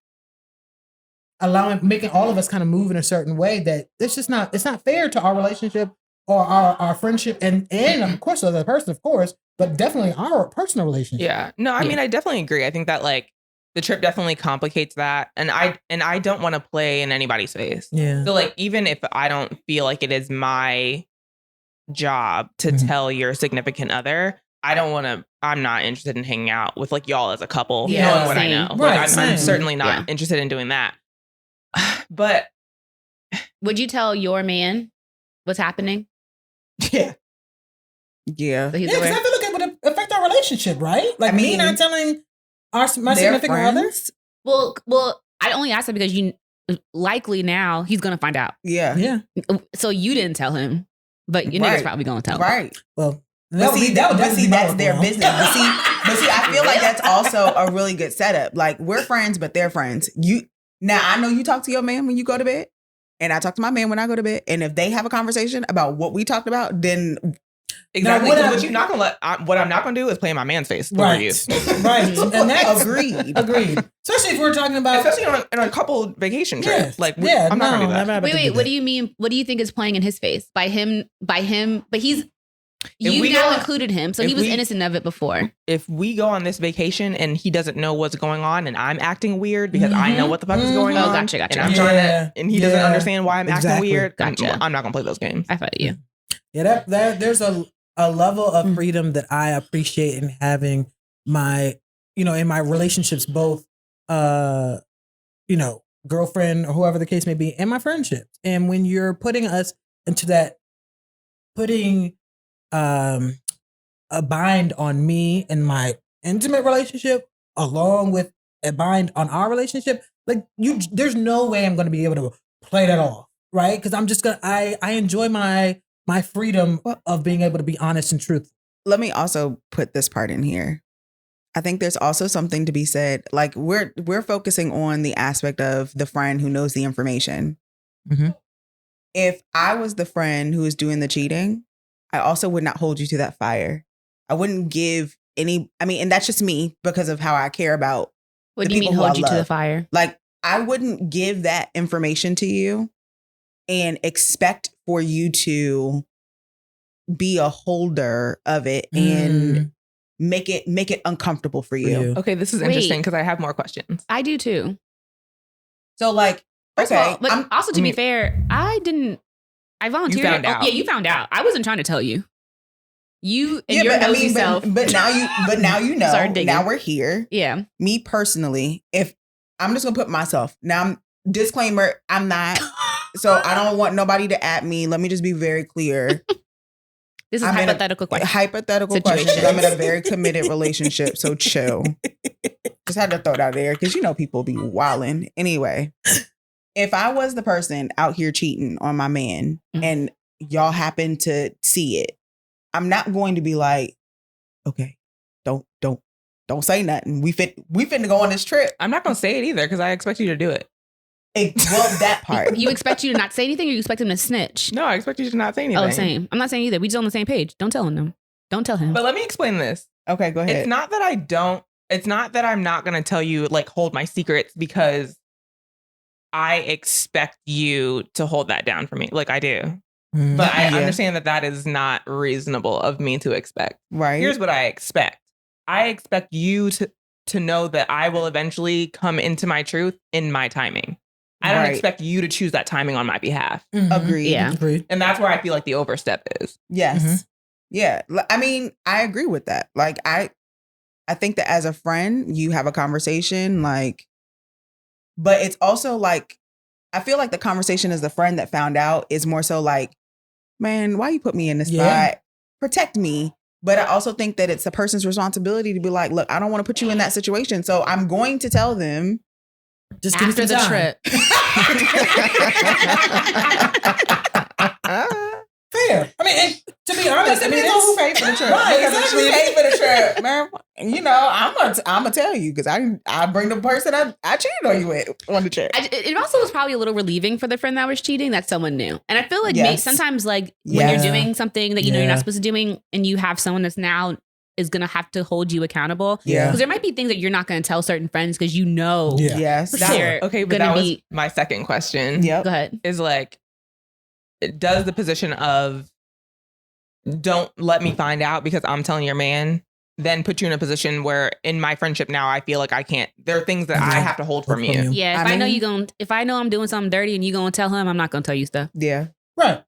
making all of us kind of move in a certain way that it's not fair to our relationship or our friendship and of course the other person, of course, but definitely our personal relationship. Yeah. No, I mean, I definitely agree. I think that like the trip definitely complicates that. And I don't want to play in anybody's face. Yeah. So like, even if I don't feel like it is my job to tell your significant other, I'm not interested in hanging out with like y'all as a couple, knowing what I know. Right, like, I'm certainly not interested in doing that. But would you tell your man what's happening? Yeah. Yeah. So he's Because aware? I feel like it would affect our relationship, right? Like, me not telling my significant others. Well, I only asked that because you likely now he's gonna find out. Yeah. Yeah. So you didn't tell him, but your nigga's probably gonna tell him. Right. Well, that's their business. But see, I feel like that's also a really good setup. Like, we're friends, but they're friends. Now, I know you talk to your man when you go to bed, and I talk to my man when I go to bed. And if they have a conversation about what we talked about, then exactly. What I'm not going to do is play in my man's face. Right. You. Right. And that's agreed. Especially if we're talking about, on a couple vacation trip. I'm not going to do that. Wait. What do you mean? What do you think is playing in his face? By him. But you now included him, so he was innocent of it before. If we go on this vacation and he doesn't know what's going on, and I'm acting weird because I know what the fuck is going on, gotcha. And I'm trying to, and he doesn't understand why I'm acting weird. Gotcha. I'm not gonna play those games. I feel you. Yeah, there's a level of freedom that I appreciate in having my, in my relationships, both, girlfriend or whoever the case may be, and my friendships. And when you're putting us into that, putting a bind on me and my intimate relationship, along with a bind on our relationship, like there's no way I'm going to be able to play that off, right? Because I'm just I enjoy my freedom of being able to be honest and truthful. Let me also put this part in here. I think there's also something to be said. Like, we're focusing on the aspect of the friend who knows the information. Mm-hmm. If I was the friend who was doing the cheating, I also would not hold you to that fire. I wouldn't give and that's just me because of how I care about. What do you mean hold you to the fire? Like, I wouldn't give that information to you and expect for you to be a holder of it and make it uncomfortable for you. Okay, this is interesting because I have more questions. I do too. So, like, okay, but also to be fair, I volunteered. You found out. Yeah, you found out. I wasn't trying to tell you. You and your nosy self. But now you know. Sorry, now we're here. Yeah. Me personally, if I'm just gonna put myself now, disclaimer, I'm not. So I don't want nobody to at me. Let me just be very clear. This is hypothetical question. Hypothetical question. I'm in a very committed relationship, so chill. Just had to throw it out there because people be wilding. Anyway, if I was the person out here cheating on my man and y'all happen to see it, I'm not going to be like, okay, don't say nothing. We finna go on this trip. I'm not gonna say it either because I expect you to do it. Well, that part. You expect you to not say anything, or you expect him to snitch? No, I expect you to not say anything. Oh, same. I'm not saying either. We just on the same page. Don't tell him. Don't tell him. But let me explain this. Okay, go ahead. It's not that I don't. It's not that I'm not gonna tell you, like, hold my secrets, because I expect you to hold that down for me. Like, I do. But I understand that is not reasonable of me to expect. Right. Here's what I expect. I expect you to know that I will eventually come into my truth in my timing. I don't expect you to choose that timing on my behalf. Agreed. Yeah. Agreed. And that's where I feel like the overstep is. Yes. Yeah. I mean, I agree with that. Like, I think that as a friend, you have a conversation, like, but it's also like, I feel like the conversation as the friend that found out is more so like, man, why you put me in this spot? Protect me. But I also think that it's a person's responsibility to be like, look, I don't want to put you in that situation. So I'm going to tell them. Just give after me some the time. trip. Fair. I mean, and to be honest, I mean, depends on who paid for the trip. Right, Because exactly. if she paid for the trip, man, you know, I'm gonna tell you because I bring the person I cheated on you with on the trip. It also was probably a little relieving for the friend that was cheating that someone knew. And I feel like sometimes, like, when you're doing something that you know you're not supposed to be doing, and you have someone that's now is going to have to hold you accountable. Yeah. Because there might be things that you're not going to tell certain friends because you know. Yeah. Yes. For sure. Okay, but that was my second question. Yep. Go ahead. Is like, does the position of don't let me find out because I'm telling your man then put you in a position where in my friendship now I feel like I can't, there are things that I have to hold from you. Yeah. If I know I'm doing something dirty and you going to tell him, I'm not going to tell you stuff. Yeah. Right.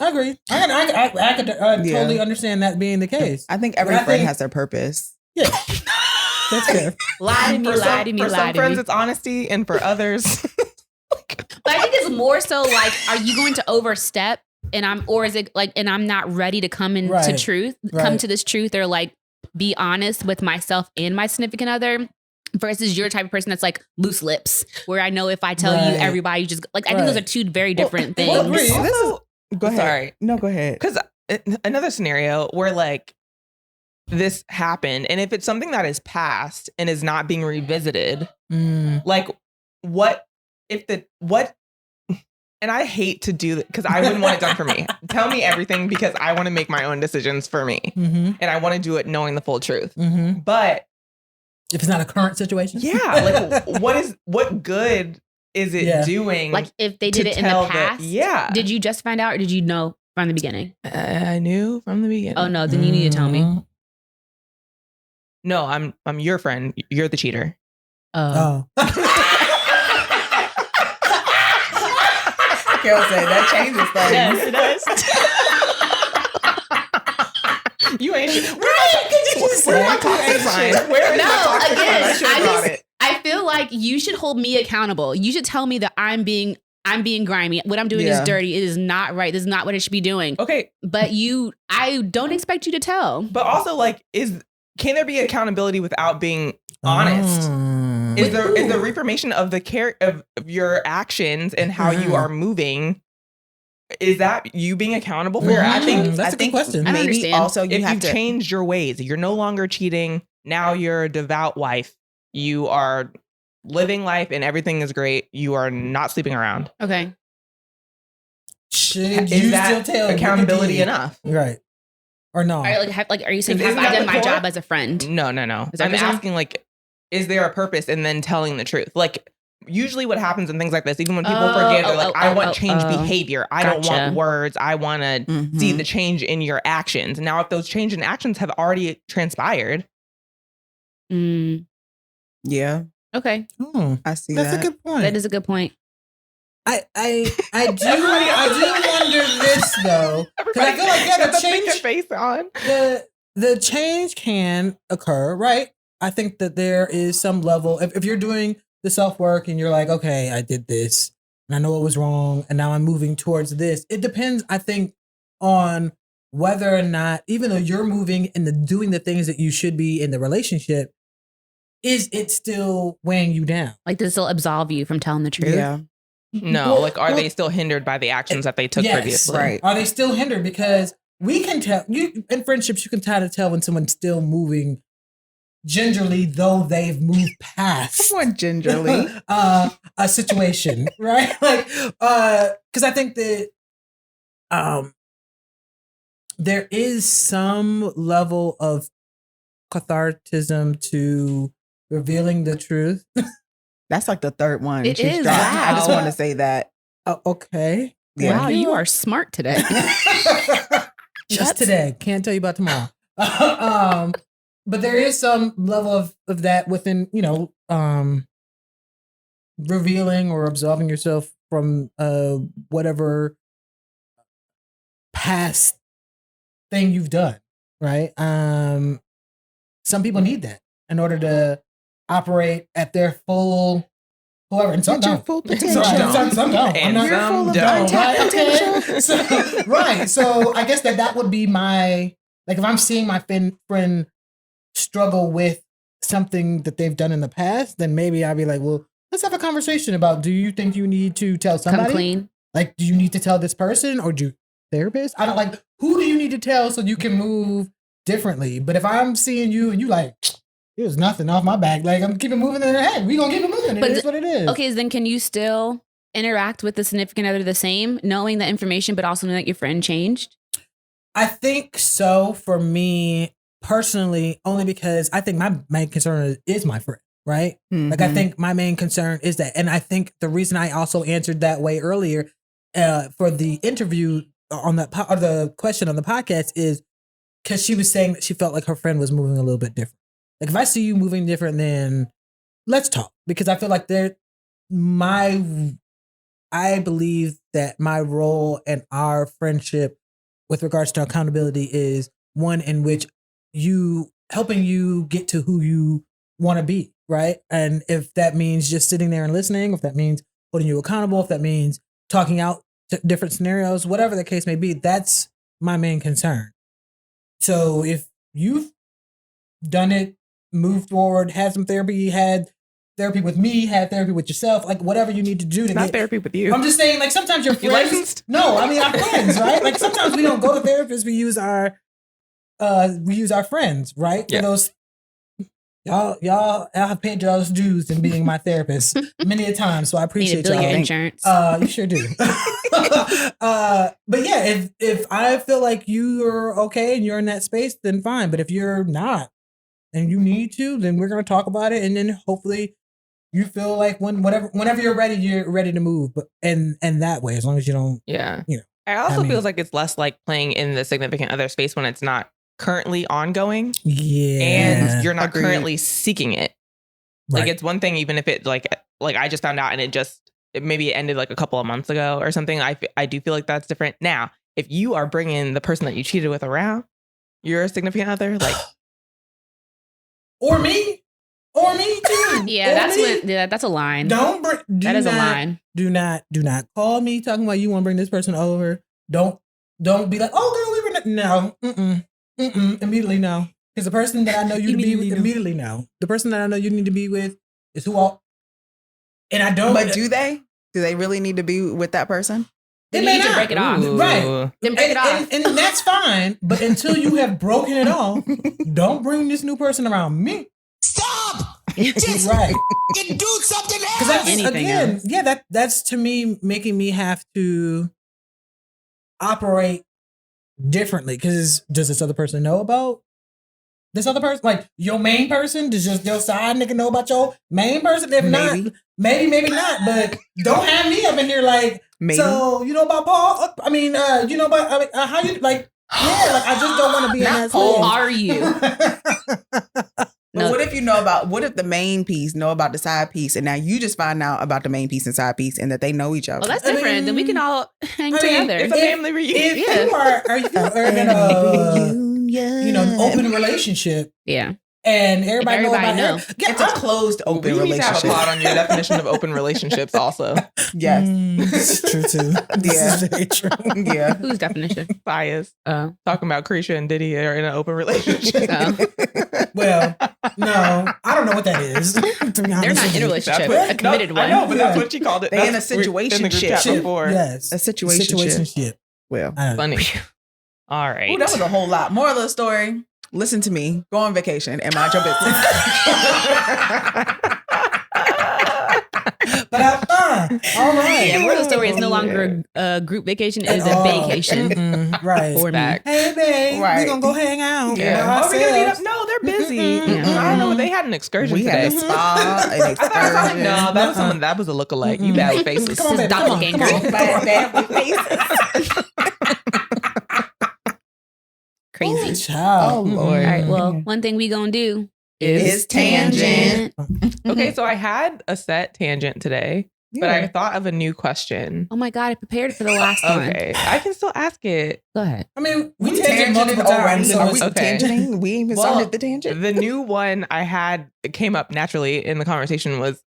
I agree. I could totally understand that being the case. I think every friend has their purpose. Yeah. That's fair. Lie to me, lie to me, for lie some to friends me. it's honesty, and for others But I think it's more so like, are you going to overstep and I'm not ready to come into truth, come to this truth, or like be honest with myself and my significant other, versus you're the type of person that's like loose lips, where I know if I tell you, everybody just like, I think those are two very different things. Go ahead. Sorry. No, go ahead. Because another scenario where like this happened, and if it's something that is past and is not being revisited, like what if and I hate to do that because I wouldn't want it done for me. Tell me everything because I want to make my own decisions for me. And I want to do it knowing the full truth. But if it's not a current situation, like what good is it doing? Like if they did it in the past, did you just find out, or did you know from the beginning? I knew from the beginning. Oh no, then you need to tell me. No, I'm your friend. You're the cheater. Oh. Carol said that changes things. Yes, it does. You ain't I feel like you should hold me accountable. You should tell me that I'm being grimy. What I'm doing is dirty. It is not right. This is not what I should be doing. Okay. But I don't expect you to tell. But also, like, can there be accountability without being honest? Is the reformation of the of your actions and how you are moving? Is that you being accountable for? I think that's a good question. Maybe also if you've changed your ways, you're no longer cheating. Now you're a devout wife. You are living life and everything is great. You are not sleeping around. Okay. Is that still tell accountability enough? Right. Or no? Are you saying have I done my job as a friend? No. I'm asking, like, is there a purpose in then telling the truth? Like, usually what happens in things like this, even when people forgive, they're like, I want change behavior. I don't want words. I want to see the change in your actions. Now, if those change in actions have already transpired. Yeah. Okay. I see That's a good point. That is a good point. I do wonder this though, because I feel like the change face on. The change can occur, right? I think that there is some level if you're doing the self work and you're like, okay, I did this and I know it was wrong, and now I'm moving towards this. It depends, I think, on whether or not, even though you're moving and doing the things that you should be in the relationship, is it still weighing you down? Like, does it still absolve you from telling the truth? Yeah. No, are they still hindered by the actions that they took previously? Right. Are they still hindered? Because we can tell, in friendships, you can tell when someone's still moving gingerly, though they've moved past More gingerly. a situation, right? Like, because I think that there is some level of cathartism to revealing the truth. That's like the third one. It she's is. dropped. I just Wow. want to say that. Okay. Yeah. Wow, you are smart today. Just today. Can't tell you about tomorrow. But there is some level of that within, revealing or absolving yourself from whatever past thing you've done, right? Some people need that in order to operate at their full, whoever, and some At your don't. full potential. Some don't. And I'm not some full of don't. untapped Right, okay. potential. So, right. So I guess that would be my, like, if I'm seeing my friend struggle with something that they've done in the past, then maybe I'll be like, well, let's have a conversation about, do you think you need to tell somebody? Come clean. Like, do you need to tell this person or do therapist? I don't like, who do you need to tell so you can move differently? But if I'm seeing you and you like, there's nothing off my back, like, I'm keeping moving in the head. We gonna keep it moving. But It is what it is. Okay, then can you still interact with the significant other the same, knowing the information, but also knowing that your friend changed? I think so for me personally, only because I think my main concern is my friend, right? Like, I think my main concern is that. And I think the reason I also answered that way earlier for the interview on that or the question on the podcast is because she was saying that she felt like her friend was moving a little bit different. Like, if I see you moving different, then let's talk, because I feel like I believe that my role and our friendship with regards to accountability is one in which helping you get to who you want to be, right? And if that means just sitting there and listening, if that means holding you accountable, if that means talking out different scenarios, whatever the case may be, that's my main concern. So if you've done it, moved forward, had some therapy, had therapy with me, had therapy with yourself, like whatever you need to do to Not get therapy with you. I'm just saying, like, sometimes your You friends. licensed? No, I mean our friends, right? Like, sometimes we don't go to therapists. We use our friends, right? Yeah. For those, y'all have paid y'all's dues in being my therapist many a time. So I Need a appreciate bill your y'all. insurance. You sure do. But yeah, if I feel like you're okay and you're in that space, then fine. But if you're not and you need to, then we're gonna talk about it, and then hopefully you feel like whenever you're ready to move. But and that way, as long as you don't, Yeah. You know, It also I mean- feels like it's less like playing in the significant other space when it's not currently ongoing yeah, and you're not Agreed. currently seeking it. right. Like, it's one thing even if it like I just found out and maybe it ended like a couple of months ago or something. I do feel like that's different. Now, if you are bringing the person that you cheated with around, your significant other, like, or me too. Yeah, Or that's me. what. Yeah, that's a line. That is a line. Do not call me talking about you want to bring this person over. Don't be like, oh girl, we were no, immediately no. Because the person that I know you to be with, immediately no. The person that I know you need to be with is who all. And I don't. But do they? Do they really need to be with that person? Then It you may need to not. break it off. Ooh. Right. Then break it off. And that's fine. But until you have broken it off, don't bring this new person around me. Stop! Just Right. do something else. Because that's Anything again, else. yeah, that's to me making me have to operate differently. Because does this other person know about this other person? Like your main person? Does just your side nigga know about your main person? If not, maybe not. But don't have me up in here like. Maybe. So you know about Paul? I mean, you know about how you like? Yeah, like I just don't want to be in that Who space. are you? But No. what if the main piece know about the side piece and now you just find out about the main piece and side piece and that they know each other? Well, that's I different. mean- Then we can all hang I mean, together. It's a family reunion. If Yeah. you are in an open relationship Yeah. and everybody know everybody about know. it, yeah, It's a closed open We need to have a relationship. pod on your definition of open relationships also. Yes. This is true too. This Yeah. is very true. Yeah. Whose definition? Bias. Oh. Talking about Krisha and Diddy are in an open relationship. Oh. Well, no, I don't know what that is. To be They're honest not with in a you. relationship. what- A committed I know, one. but that's what she called it. They in That's a in the group chat situationship. before. Yes, A situationship. situationship. Well, I don't know. Funny. All right. ooh, that was a whole lot. Moral of the story. Listen to me. Go on vacation and mind your business. But have fun. All right. Yeah, moral of the story is no longer a group vacation. It is a vacation. Mm-mm. Right. For me. Hey, babe. Right. We're going to go hang out. Yeah. by Oh, we're gonna meet up. ourselves. No, they're busy. Yeah. I don't know. They had an excursion We today. had a spa, an I thought excursion. no, that was someone that was a lookalike. You bad with faces. Come on, babe. Come on. Doppelganger. Come on. Bad with faces. Crazy. Child. Oh, Lord. All right. Well, one thing we gonna do Is tangent. Okay, so I had a set tangent today, but I thought of a new question. Oh my God, I prepared for the last one. Okay, I can still ask it. Go ahead. I mean, we We tangented multiple already. times. So are we Okay. tangenting? We even Well, started the tangent. The new one I had it came up naturally in the conversation was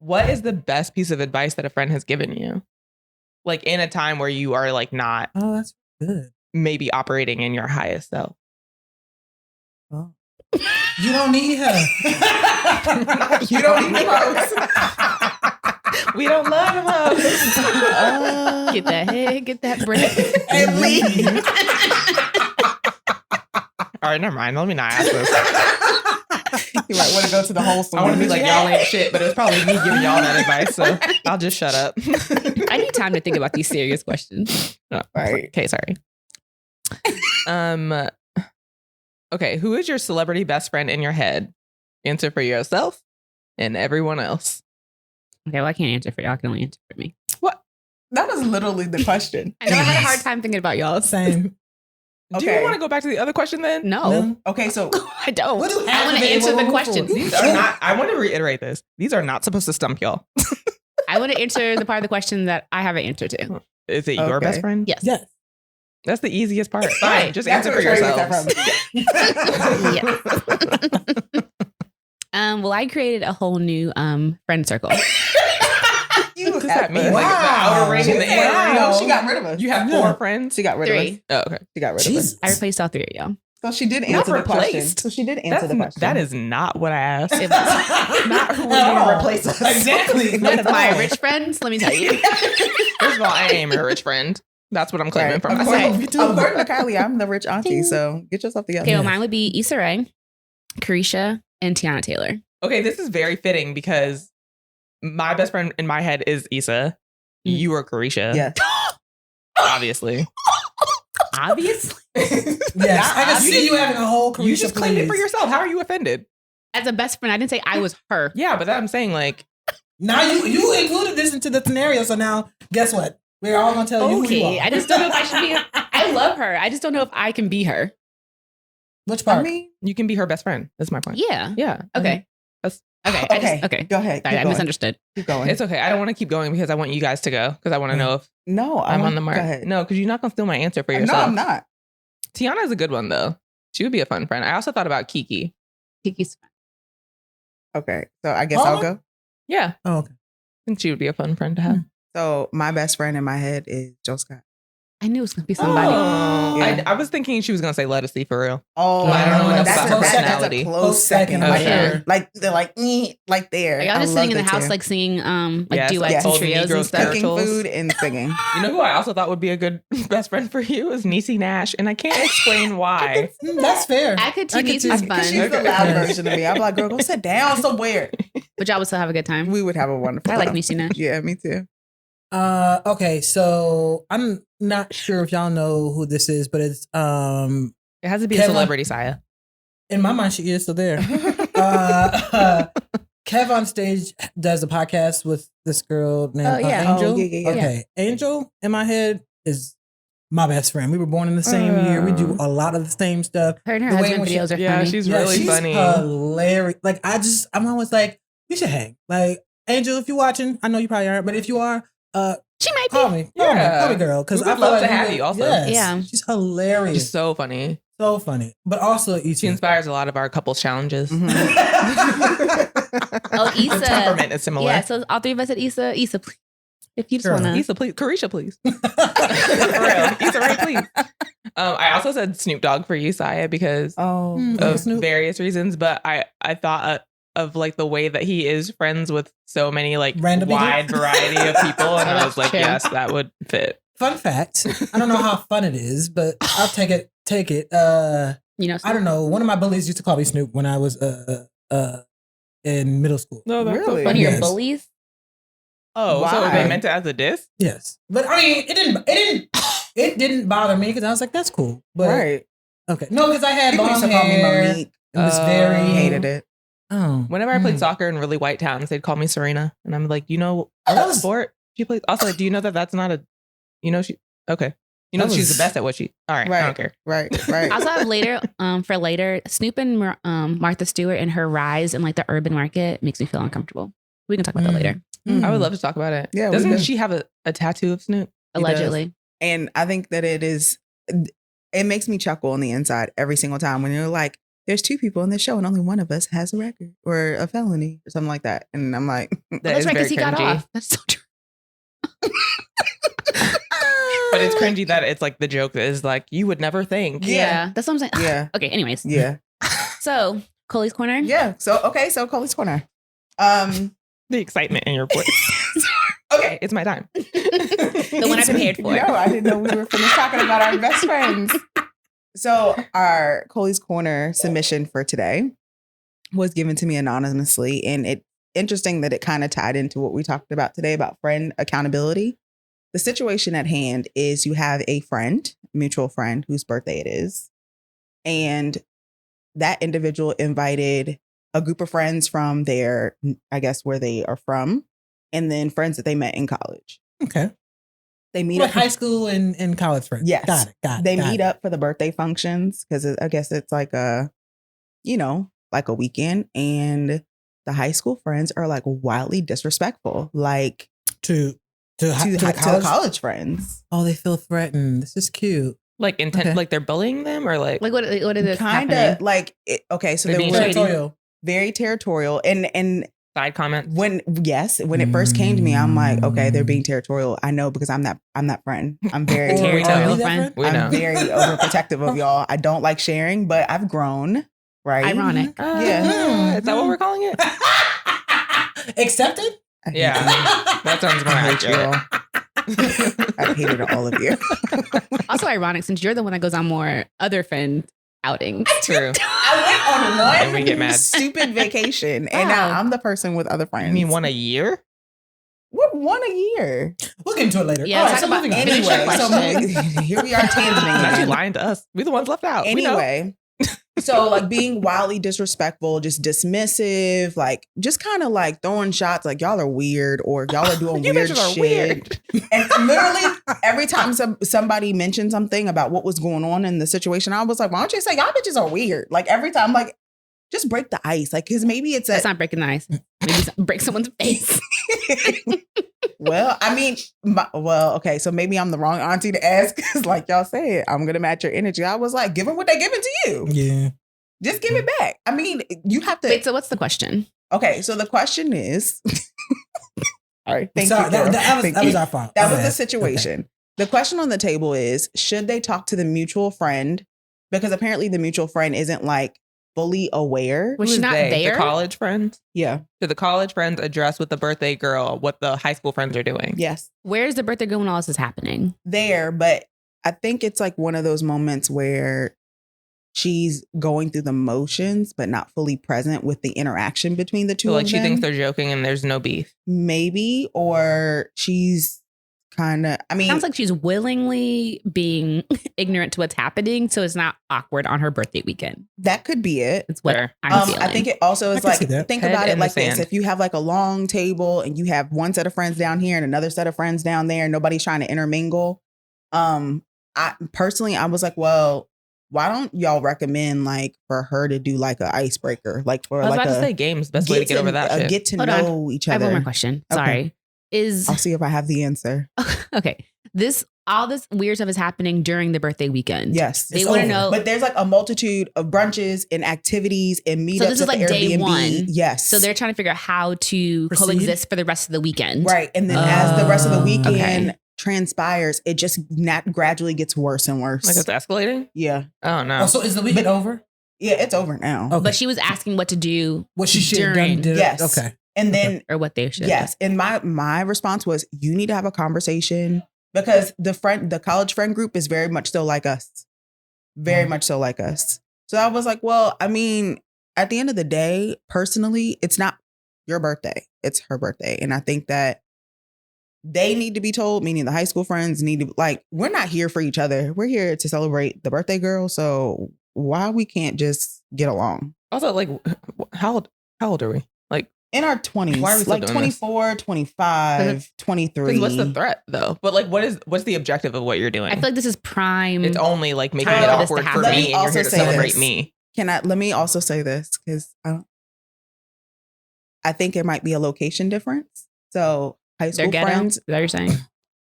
what is the best piece of advice that a friend has given you? Like in a time where you are like not Oh, that's good. maybe operating in your highest self. You don't need her. You don't need hoes. We don't love him. Get that head, get that bread. And leave. All right, never mind. Let me not ask this. You might want to go to the wholesome. I want to be one. like, y'all ain't shit, but it was probably me giving y'all that advice, so I'll just shut up. I need time to think about these serious questions. Oh, Right. Okay, sorry. Okay, who is your celebrity best friend in your head? Answer for yourself and everyone else. Okay, well, I can't answer for y'all. I can only answer for me. That was literally the question. I know I had a hard time thinking about y'all. Same. Do Okay. you want to go back to the other question then? No, No. Okay, so I don't. What do I half want of to it answer the will question. for? These are not, I want to reiterate this. These are not supposed to stump y'all. I want to answer the part of the question that I have an answer to. Is it your Okay. best friend? Yes. Yes. That's the easiest part. Fine, Right. just that's answer for where Trey yourselves. get that from. Yes. Well, I created a whole new friend circle. You What does that mean? ever- Like the outer ring and the inner Wow. ring? She got rid of us. You have Yeah. 4 friends? She got rid of us. 3. Oh, okay. She got rid of us. Jesus. I replaced all 3 of y'all. So she did Not answer the question. replaced. So she did answer the question. That is not what I asked. It was Not who was At going all. to replace us. Exactly. one of my rich friends. Let me tell you. First of all, I ain't a rich friend. That's what I'm claiming Right. for Of myself. Okay. Me too. According to Kylie, I'm the rich auntie. Ding. So get yourself together. Okay, well, mine would be Issa Rae, Carisha, and Tiana Taylor. Okay, this is very fitting because my best friend in my head is Issa. You are Carisha. Yeah. Obviously. Obviously. Yes. I can see you having a whole career. You just claimed it for yourself. How are you offended? As a best friend, I didn't say I was her. Yeah, but I'm saying like, Now you included this into the scenario, so now guess what? We're all gonna tell you who you Okay, are. I just don't know if I should be. I love her. I just don't know if I can be her. Which part? I mean, you can be her best friend. That's my point. Yeah. Yeah. Okay. That's- Okay. okay. Okay. Go ahead. Sorry, Keep I going. misunderstood. Keep going. It's okay. I don't want to keep going because I want you guys to go because I want to know if no, I'm on the Go mark. ahead. No, because you're not going to steal my answer for No, yourself. I'm not. Tiana is a good one though. She would be a fun friend. I also thought about Kiki. Kiki's fine. Okay. So I guess I'll go. Yeah. Oh, okay. I think she would be a fun friend to have. So my best friend in my head is Joe Scott. I knew it was gonna be somebody. Oh, Yeah. I was thinking she was going to say Lettucey for real. Oh, I don't know enough that's, about her that's personality. a close second. I'm Like, sure. like they're like there. Are y'all I just love sitting in the the house two. like singing like Yes, duets yes. and Old trios Negro and stuff? cooking spirituals. food and singing. You know who I also thought would be a good best friend for you is Niecy Nash, and I can't explain why. That's fair. I could I TV could is too. fun, She's the loud version of me. I'm like, girl, go sit down somewhere. but y'all would still have a good time. We would have a wonderful I like time. Niecy Nash. Yeah, me too. Okay, so I'm not sure if y'all know who this is, but it's It has to be a Kevin- celebrity, Saya. in my mind she is still there. Kev on stage does a podcast with this girl named Oh, yeah. Angel. Oh, yeah. Okay, Angel in my head is my best friend. We were born in the same year. We do a lot of the same stuff. Her and her The way husband when she- videos are Yeah, funny. she's really funny. hilarious. Like I'm always like, we should hang. Like Angel, if you're watching, I know you probably aren't, but if you are, She might be. call me, Yeah. girl, because We would I feel love like to we have would- you also. Yes, Yeah. she's hilarious, She's so funny. so funny, but also She Issa. inspires a lot of our couples challenges. Oh, The Issa. temperament is similar. Yeah, so all 3 of us at Issa. Issa, please. If you just Sure. wanna. Issa, please. Carisha, please. For real. Issa, right, please. I also said Snoop Dogg for you, Saya, because Oh, of Snoop. various reasons, but I thought of like the way that he is friends with so many like Random people? wide variety of people, and Oh, I was that's like, true. yes, that would fit. Fun fact: I don't know how fun it is, but I'll take it. You know, I don't know. One of my bullies used to call me Snoop when I was in middle school. No, that's Really? so one of funny. your Yes. bullies. Oh, so Why? they meant it as a diss? Yes, but I mean, it didn't bother me because I was like, that's cool. But Right. okay, no, because I had People long used to call me hair. Monique. It was very Hated it. Oh, Whenever I played soccer in really white towns, they'd call me Serena, and I'm like, that what was- sport she plays? Also, like, do you know that that's not a, she okay, That she's was- the best at what she. All right, I Right. don't care. Right. I also have later, for later, Snoop and Martha Stewart and her rise in like the urban market makes me feel uncomfortable. We can talk about that later. I would love to talk about it. Yeah, we doesn't could. she have a tattoo of Snoop? He does. Allegedly. And I think that it makes me chuckle on the inside every single time when you're like, there's 2 people in this show and only one of us has a record or a felony or something like that. And I'm like, That's right, because he got cringy. off. That's so true. But it's cringy that it's like the joke is like you would never think. Yeah, that's what I'm saying. yeah, Okay, anyways. yeah, So, Coley's Corner. yeah. So Coley's Corner. The excitement in your voice. Okay, it's my time. The one I prepared for. No, I didn't know we were finished talking about our best friends. So our Coley's Corner submission for today was given to me anonymously, and it's interesting that it kind of tied into what we talked about today about friend accountability. The situation at hand is you have a friend, mutual friend, whose birthday it is, and that individual invited a group of friends from their, I guess, where they are from, and then friends that they met in college. Okay. They meet Like up. high school and college friends. Yes. Got it. They meet up for the birthday functions because I guess it's like like a weekend, and the high school friends are like wildly disrespectful, like to to the college friends. Oh, they feel threatened. This is cute. Like intent, Okay. like they're bullying them, or like What is this Kind happening? of like okay, so They're they being were shady. Territorial. very territorial, and side comments. when it first came to me, I'm like, okay, they're being territorial. I know because I'm that friend. I'm very Or Terry are Tale. we that friend? friend? We know. I'm very overprotective of y'all. I don't like sharing, but I've grown. Right? Ironic. Yeah. Is that what we're calling it? Accepted? I hate Yeah. you. That sounds more I hate you accurate. all. I hated all of you. Also ironic since you're the one that goes on more other friend outings. True. I went on one And we get mad. stupid vacation, and now I'm the person with other friends. I mean, one a year? What, one a year? We'll get into it later. Yeah, All right, talk so about moving on. any- Anyway, so question. here we are She's actually tangenting. lying to us. We're the ones left out. We know. Anyway, so like being wildly disrespectful, just dismissive, like just kind of like throwing shots, like y'all are weird or y'all are doing You weird bitches are shit. weird. And literally every time somebody mentioned something about what was going on in the situation, I was like, why don't you say y'all bitches are weird? Like every time, like just break the ice, like because maybe it's That's not breaking the ice. Maybe break someone's face. Well, I mean, okay, so maybe I'm the wrong auntie to ask because, like y'all said, I'm gonna match your energy. I was like, give them what they're giving to you. Yeah. Just give it back. I mean, you have to. Wait, so what's the question? Okay, so the question is, all right, thank Sorry, you. Carol. that Thank was you. our fault. That My was the bad. situation. The question on the table is, should they talk to the mutual friend? Because apparently the mutual friend isn't like fully aware. Was Who she is not they? there? The college friends? Yeah. Do the college friends address with the birthday girl what the high school friends are doing? Yes. Where's the birthday girl when all this is happening? There, but I think it's like one of those moments where she's going through the motions, but not fully present with the interaction between the two So like of she them. thinks they're joking and there's no beef. Maybe, or she's kind of, I mean, Sounds like she's willingly being ignorant to what's happening, so it's not awkward on her birthday weekend. that could be it. It's what Fair. I'm feeling. I think it also I is can like, see that. think Head about it in the like this. sand. If you have like a long table and you have one set of friends down here and another set of friends down there, and nobody's trying to intermingle. I personally, I was like, well, why don't y'all recommend like for her to do like an icebreaker, like for I was like about to a say games, best way to get over that shit. get to Hold on. know each I have other. one more question. Okay. Sorry. Is I'll see if I have the answer. okay. All this weird stuff is happening during the birthday weekend. Yes. They It's want to over. know. But there's like a multitude of brunches and activities and meetups. So this is at the like day Airbnb. one. Yes. So they're trying to figure out how to Proceed? coexist for the rest of the weekend. right. And then as the rest of the weekend Okay. transpires, it just gradually gets worse and worse. Like it's escalating? Yeah. Oh no. Oh, so is the weekend over? Yeah, it's over now. Okay. But she was asking what to do What she should have during- done? Did it? Yes. Okay. And then or what they should. yes, and my response was, you need to have a conversation because the college friend group is very much so like us. Very much so like us. So I was like, well, I mean, at the end of the day, personally, it's not your birthday. It's her birthday. And I think that they need to be told, meaning the high school friends need to, like, we're not here for each other. We're here to celebrate the birthday girl. So why we can't just get along? Also, like, how old are we? Like, in our 20s. Why are we still like doing 24, this? 25, 23. What's the threat though? But like, what's the objective of what you're doing? I feel like this is prime. It's only like making time it for this to awkward for happen. me, and you're here to celebrate this. me. Let me also say this, because I think there might be a location difference. So high school They're ghetto? friends. Is that what you're saying?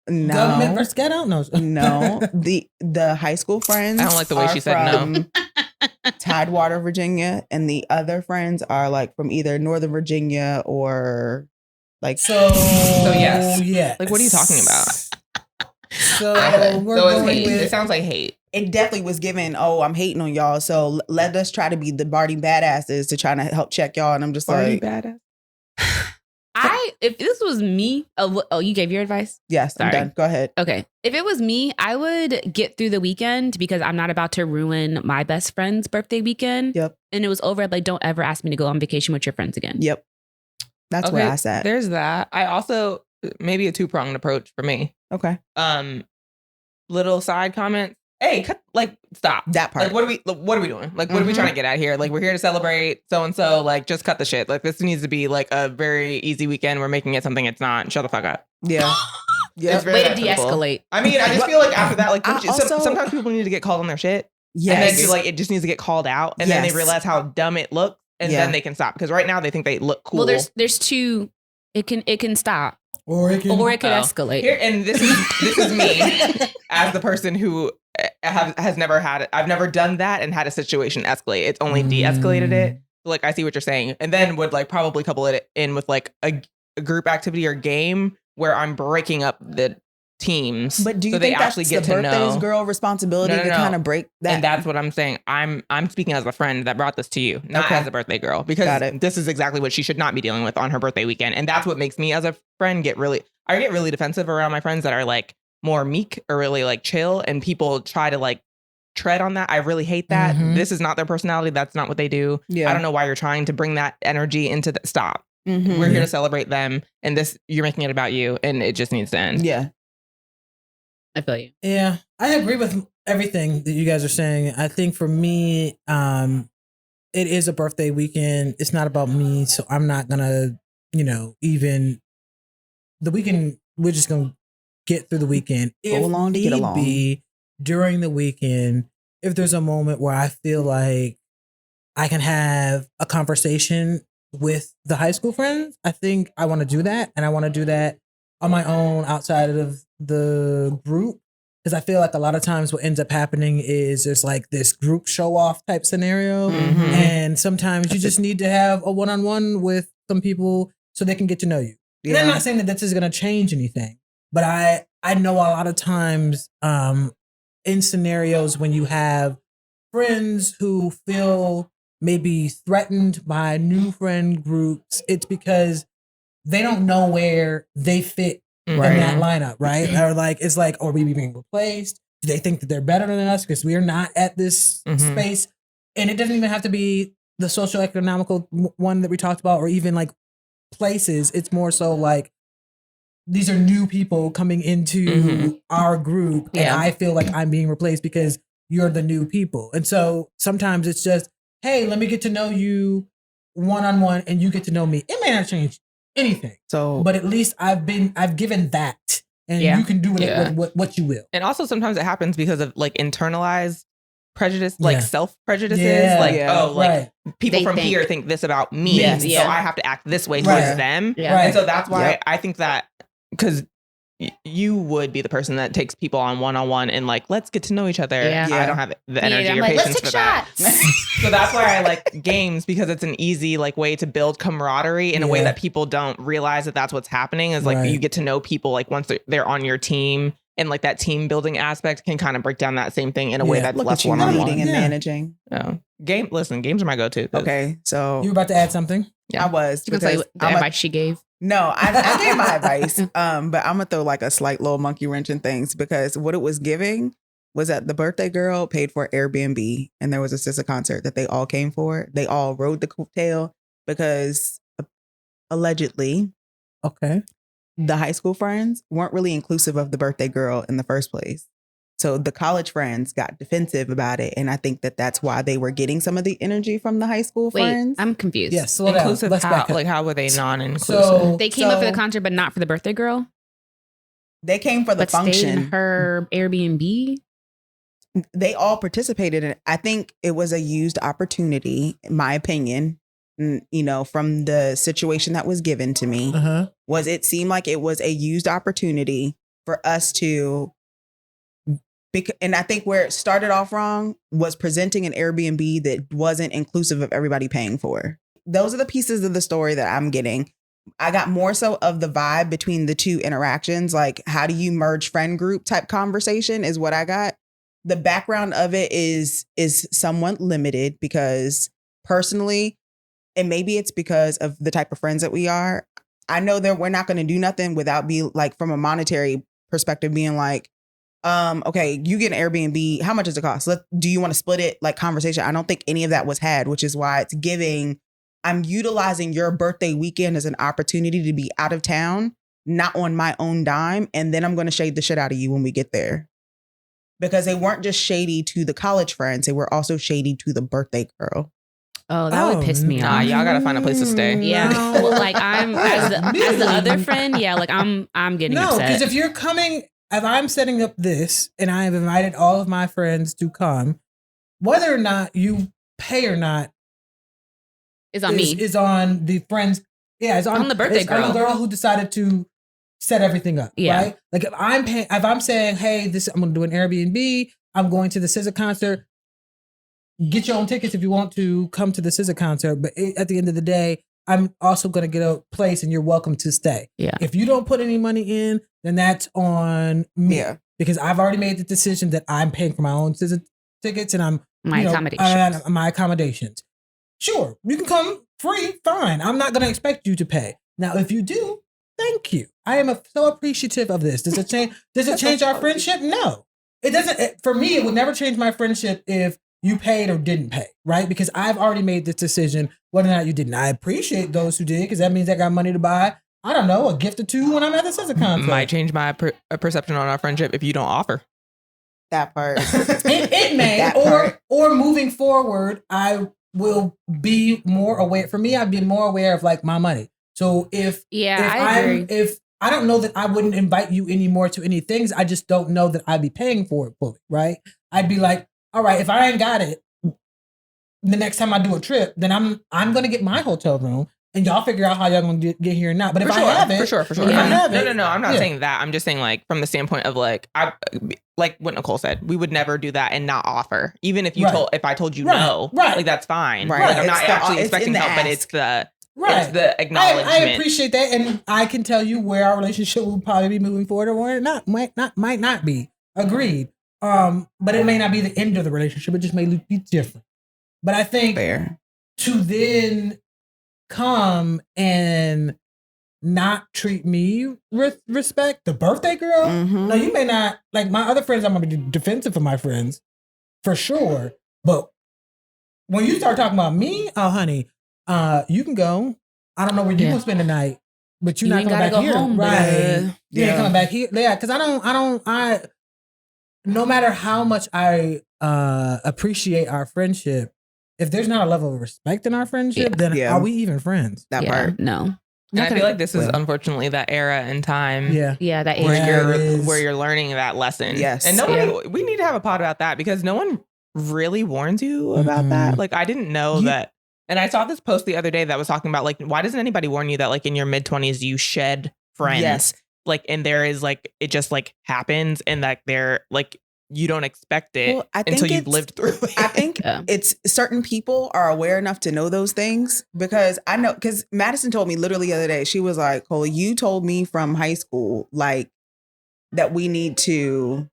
No. Government versus ghetto? No. No. The high school friends. I don't like the way she said no. Tidewater, Virginia, and the other friends are like from either Northern Virginia or like. So yes. Yeah. Like, what are you talking about? So we're So it's going hate. with. It sounds like hate. It definitely was given, oh, I'm hating on y'all. So let us try to be the Barty badasses to try to help check y'all. And I'm just like, badass. If this was me, you gave your advice? yes, I'm Sorry. done. Go ahead. Okay. If it was me, I would get through the weekend because I'm not about to ruin my best friend's birthday weekend. Yep. And it was over. Like, don't ever ask me to go on vacation with your friends again. Yep. That's where I sat. There's that. I also maybe a 2-pronged approach for me. Okay. Little side comment. Hey, stop That part. Like, what are we doing? Like, what are we trying to get at here? Like, we're here to celebrate so and so. Like, just cut the shit. Like, this needs to be like a very easy weekend. We're making it something it's not. Shut the fuck up. Yeah. Yeah. It's very Way to that simple. de-escalate. I mean, I just feel like after that, like, also- sometimes people need to get called on their shit. Yes. And they feel like it just needs to get called out, and then they Yes. realize how dumb it looks, and Yeah. then they can stop. Because right now they think they look cool. Well, there's two. It can stop Or it can. or it could Oh. escalate. Here, and this is me as the person who has never had. I've never done that and had a situation escalate. It's only de-escalated it. Like, I see what you're saying, and then would like probably couple it in with like a group activity or game where I'm breaking up the teams. But do you so think they actually that's get the to birthday's know? girl responsibility No. to kind of break that? And that's what I'm saying. I'm speaking as a friend that brought this to you, not Okay. as a birthday girl, because Got it. this is exactly what she should not be dealing with on her birthday weekend. And that's what makes me as a friend get really defensive around my friends that are like more meek or really like chill, and people try to like tread on that. I really hate that. Mhm. This is not their personality. That's not what they do. Yeah. I don't know why you're trying to bring that energy into the stop. Mhm. We're here to celebrate them, and this you're making it about you, and it just needs to end. Yeah. I feel you. Yeah, I agree with everything that you guys are saying. I think for me, it is a birthday weekend. It's not about me, so I'm not gonna, even the weekend. We're just gonna get through the weekend. Go along to get need along. be, during the weekend, if there's a moment where I feel like I can have a conversation with the high school friends, I think I want to do that, and I want to do that on my own outside of the group, because I feel like a lot of times what ends up happening is there's like this group show off type scenario, Mhm. and sometimes you just need to have a one-on-one with some people so they can get to know you. And I'm not saying that this is going to change anything, but I know a lot of times in scenarios when you have friends who feel maybe threatened by new friend groups, it's because they don't know where they fit in that lineup, right? Or like, it's like, are we being replaced? Do they think that they're better than us because we are not at this space? And it doesn't even have to be the socioeconomical one that we talked about, or even like places. It's more so like, these are new people coming into our group, and I feel like I'm being replaced because you're the new people. And so sometimes it's just, hey, let me get to know you one-on-one, and you get to know me. It may not change anything. So, But at least I've given that, and you can do with it what you will. And also sometimes it happens because of like internalized prejudice, like Yeah. self-prejudices. Yeah. Like, Yeah. oh, like Right. people They from think. here think this about me. Yes. So Yeah. I have to act this way Right. towards them. Yeah. Right. And so that's why Yep. I think that, because you would be the person that takes people on one-on-one and like, let's get to know each other. Yeah. I don't have the energy I'm or like, patience let's for take that. shots. So that's why I like games, because it's an easy like way to build camaraderie in a way Yeah. that people don't realize that that's what's happening, is like Right. you get to know people like once they're on your team, and like that team building aspect can kind of break down that same thing in a way Yeah. that's look less at you one-on-one. leading and Yeah. managing. Games are my go-to. Okay. So You were about to add something? Yeah. I was. You can say because the I'm a- advice she gave. No, I gave my advice. But I'm gonna throw like a slight little monkey wrench in things, because what it was giving was that the birthday girl paid for Airbnb, and there was a SZA concert that they all came for. They all rode the coattail because allegedly, Okay. the high school friends weren't really inclusive of the birthday girl in the first place. So the college friends got defensive about it. And I think that that's why they were getting some of the energy from the high school Wait, friends. I'm confused. Yes. Slow down. Inclusive Let's how? back up. Like, how were they non-inclusive? So They came up for the concert, but not for the birthday girl. They came for the But stayed in function. her Airbnb. They all participated in it. I think it was a used opportunity, in my opinion, from the situation that was given to me. Was it seemed like it was a used opportunity for us to, and I think where it started off wrong was presenting an Airbnb that wasn't inclusive of everybody paying for. Those are the pieces of the story that I'm getting. I got more so of the vibe between the two interactions. Like, how do you merge friend group type conversation is what I got. The background of it is somewhat limited because personally, and maybe it's because of the type of friends that we are, I know that we're not going to do nothing without being like, from a monetary perspective, being like, okay, you get an Airbnb. How much does it cost? Do you want to split it? Like, conversation. I don't think any of that was had, which is why it's giving. I'm utilizing your birthday weekend as an opportunity to be out of town, not on my own dime. And then I'm going to shade the shit out of you when we get there. Because they weren't just shady to the college friends. They were also shady to the birthday girl. Oh, that would piss me Nah, off. y'all gotta find a place to stay. Yeah, No. well, like I'm as the other friend. Yeah, like I'm getting No, upset. because if I'm setting up this and I have invited all of my friends to come, whether or not you pay or not, It's on me. Is on the friends. Yeah, it's On the birthday it's on the girl. girl who decided to set everything up. Yeah. Right. Like if I'm saying, hey, I'm going to do an Airbnb. I'm going to the SZA concert. Get your own tickets if you want to come to the SZA concert. But at the end of the day, I'm also going to get a place and you're welcome to stay. Yeah. If you don't put any money in, then that's on me. Yeah. Because I've already made the decision that I'm paying for my own SZA tickets and I'm My accommodations. my accommodations. Sure, you can come free, fine. I'm not going to expect you to pay. Now, if you do, thank you. I am so appreciative of this. Does it change? Does it change our friendship? No, it doesn't. For me, it would never change my friendship if you paid or didn't pay, right? Because I've already made this decision whether or not you didn't. I appreciate those who did because that means I got money to buy, I don't know, a gift or two when I'm at the SZA concert. Might change my perception on our friendship if you don't offer. That part. It may, That part. or moving forward, I will be more aware. For me, I'd be more aware of like my money. So if I agree. if I don't know that I wouldn't invite you anymore to any things, I just don't know that I'd be paying for it fully, right? I'd be like, all right, if I ain't got it, the next time I do a trip, then I'm gonna get my hotel room. And y'all figure out how y'all gonna get here or not. But if I have it, for sure. if I have it, No. I'm not yeah. saying that. I'm just saying like from the standpoint of like what Nicole said, we would never do that and not offer. Even if if I told you no, like that's fine. Right. Like, I'm not It's actually it's expecting in the help, but ask. it's the Right. it's the acknowledgement. I appreciate that, and I can tell you where our relationship will probably be moving forward, or where it might not be. Agreed. But it may not be the end of the relationship. It just may be different. But I think Fair. to then come and not treat me with respect, the birthday girl. Mhm. Now you may not like my other friends. I'm gonna be defensive of my friends for sure. But when you start talking about me, oh honey, you can go. I don't know where you're gonna spend the night, but you're You not ain't coming gotta back go here, home, right? bruh. You ain't coming back here, yeah. Because I no matter how much I appreciate our friendship, if there's not a level of respect in our friendship, then Yeah. are we even friends? That part. No. And I feel like this is Well. unfortunately that era and time. Yeah. Yeah, that Where age. Yeah, it is. where you're learning that lesson. Yes. And we need to have a pod about that because no one really warns you about Mhm. that. Like I didn't know that. And I saw this post the other day that was talking about like, why doesn't anybody warn you that like in your mid-20s you shed friends? Yes. Like, and there is like, it just like happens and that they're like, you don't expect it Well, I think until you've it's- lived through it. I think Yeah. it's certain people are aware enough to know those things because I know, because Madison told me literally the other day, she was like, Cole, you told me from high school, like that we need to,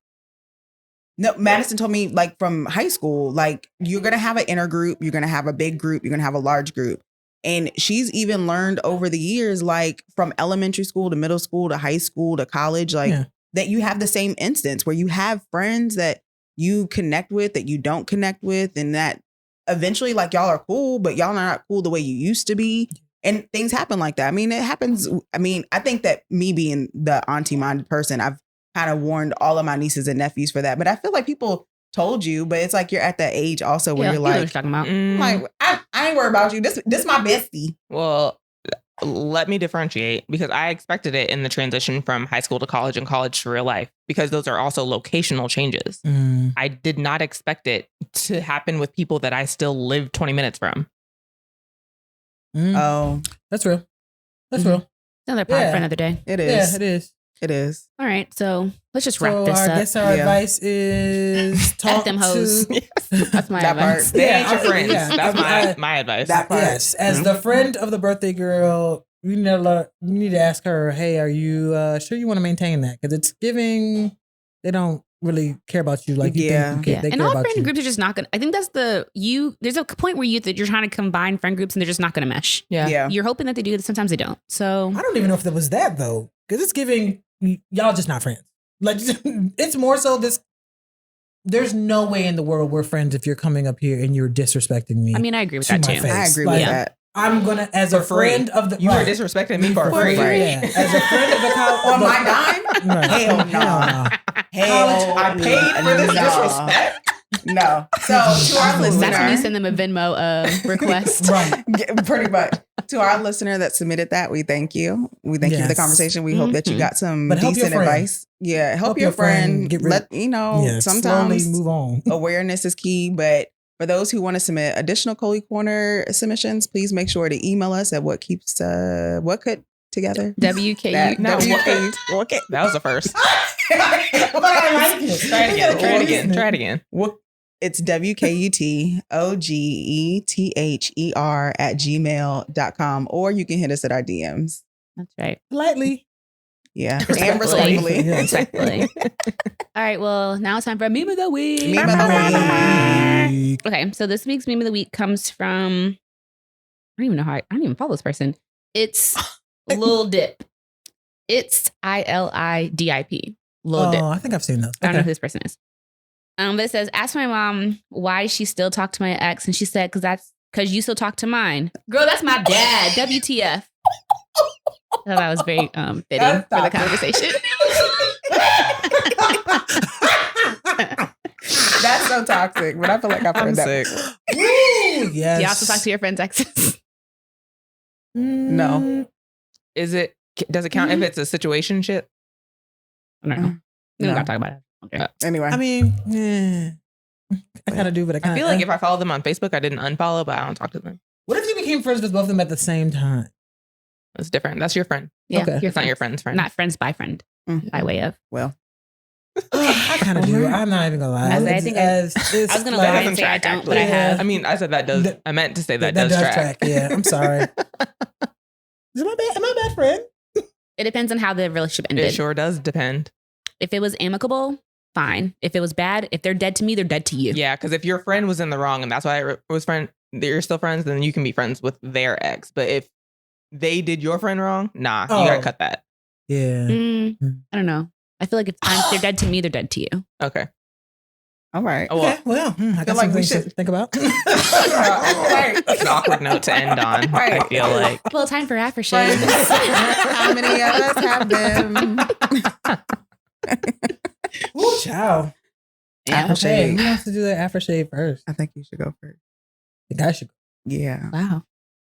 no, Madison told me like from high school, like you're going to have an inner group, you're going to have a big group, you're going to have a large group. And she's even learned over the years, like from elementary school to middle school to high school to college, like Yeah. that you have the same instance where you have friends that you connect with, that you don't connect with, and that eventually like y'all are cool, but y'all are not cool the way you used to be. And things happen like that. I mean, it happens. I mean, I think that me being the auntie minded person, I've kind of warned all of my nieces and nephews for that. But I feel like people told you, but it's like you're at that age also where you're you know what like, you're talking about. I'm like, I ain't worried about you. This my bestie. Well, let me differentiate, because I expected it in the transition from high school to college and college to real life, because those are also locational changes. I did not expect it to happen with people that I still live 20 minutes from. Oh, That's real. That's real. Another pod for another day. it is. Yeah, it is. It is. All right, so let's just wrap this I up. guess our advice is talk them to hoes. That's my That advice. part. They ain't your I- friends. yeah. That's my advice. That part. Yes, as the friend of the birthday girl, you need to ask her, hey, are you sure you want to maintain that? Because it's giving, they don't really care about you like you think they And care all about friend you. groups are just not gonna. I think that's there's a point where you're trying to combine friend groups and they're just not gonna mesh. Yeah. You're hoping that they do, sometimes they don't. So I don't even know if that was that though, because it's giving y'all just not friends. Like it's more so this. There's no way in the world we're friends if you're coming up here and you're disrespecting me. I mean, I agree with to that my too. face. I agree Like, with that. I'm gonna, as a For free. friend of the, You right. were disrespecting me for For free. free. Yeah. As a friend of the college, On my dime? Right. Hell no. no. Hell, I paid for this disrespect. No. So to our That's when you listener, send them a Venmo request. Right. pretty much to our listener that submitted that, we thank you. We thank you for the Yes. conversation. We hope that you got some But help your decent friend. advice. Yeah, help your friend. get rid. Let Slowly sometimes move on. awareness is key, but for those who want to submit additional Coley Corner submissions, please make sure to email us at what could together. WKU. No, Okay. That was the first. But I like it. Try it again. It's WKUT@gmail.com, or you can hit us at our DMs. That's right. Politely. Yeah. Respectfully. And respectfully. Yeah. Respectfully. All right. Well, now it's time for Meme of the Week. Meme of the week. Okay. So this week's Meme of the Week comes from, I don't even follow this person. It's Lil Dip. It's ILIDIP. Lil Dip. Oh, I think I've seen those. I don't know who this person is. But it says, ask my mom why she still talked to my ex. And she said, because you still talk to mine. Girl, that's my dad. WTF. I thought that was very fitting for the conversation. That's so toxic, but I feel like I've heard I'm that. sick. Woo, yes. Do you also talk to your friends' exes? No. Does it count if it's a situationship? I don't know. We don't No. gotta talk about it. Okay. Anyway. I mean, I kind of do, but I kind I of feel like if I follow them on Facebook, I didn't unfollow, but I don't talk to them. What if you became friends with both of them at the same time? That's different. That's your friend. Yeah, Okay. your It's not your friend's friend. Not friends by friend, by way of. Well, I kind of do. I'm not even gonna lie. I was gonna lie and say I don't, but I have. I mean, I said that does. I meant to say that does track. Yeah, I'm sorry. Is it my bad? Am I a bad friend? It depends on how the relationship ended. It sure does depend. If it was amicable, fine. If it was bad, if they're dead to me, they're dead to you. Yeah, because if your friend was in the wrong and that's why I was you're still friends, then you can be friends with their ex. But if they did your friend wrong, nah, you gotta cut that. Yeah. I don't know. I feel like if they're dead to me, they're dead to you. Okay. all right. Oh, well, Okay, well, I got like some we things to should- think about. that's an awkward note to end on. Right. I feel like. Well, time for aftershave. How many of us have them? Ooh, ciao. Yeah. Okay, Aftershave. who wants to do the aftershave first? I think you should go first. I think I should. Yeah. Wow.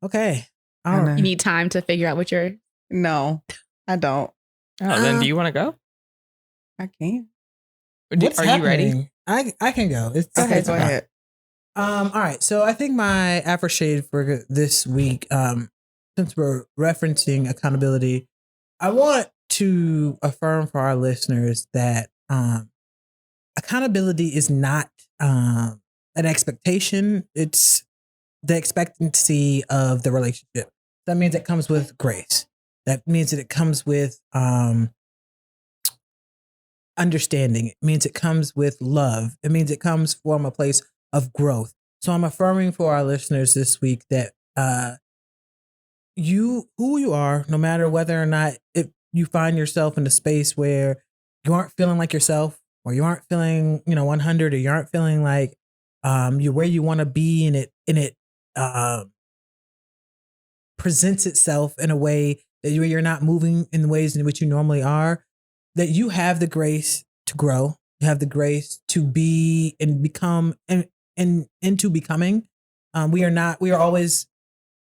Okay. I All know. right. You need time to figure out what you're. No, I don't. Oh, then do you want to go? I can't. What's Are you ready? happening? I can go. It's Okay, it's go fine. ahead. All right. So I think my aftershave for this week, since we're referencing accountability, I want to affirm for our listeners that accountability is not an expectation. It's the expectancy of the relationship. That means it comes with grace. That means that it comes with understanding. It means it comes with love. It means it comes from a place of growth. So I'm affirming for our listeners this week that who you are, no matter whether or not if you find yourself in a space where you aren't feeling like yourself, or you aren't feeling, 100, or you aren't feeling like you're where you want to be, and it presents itself in a way that you're not moving in the ways in which you normally are, that you have the grace to grow. You have the grace to be and become and into becoming. We are always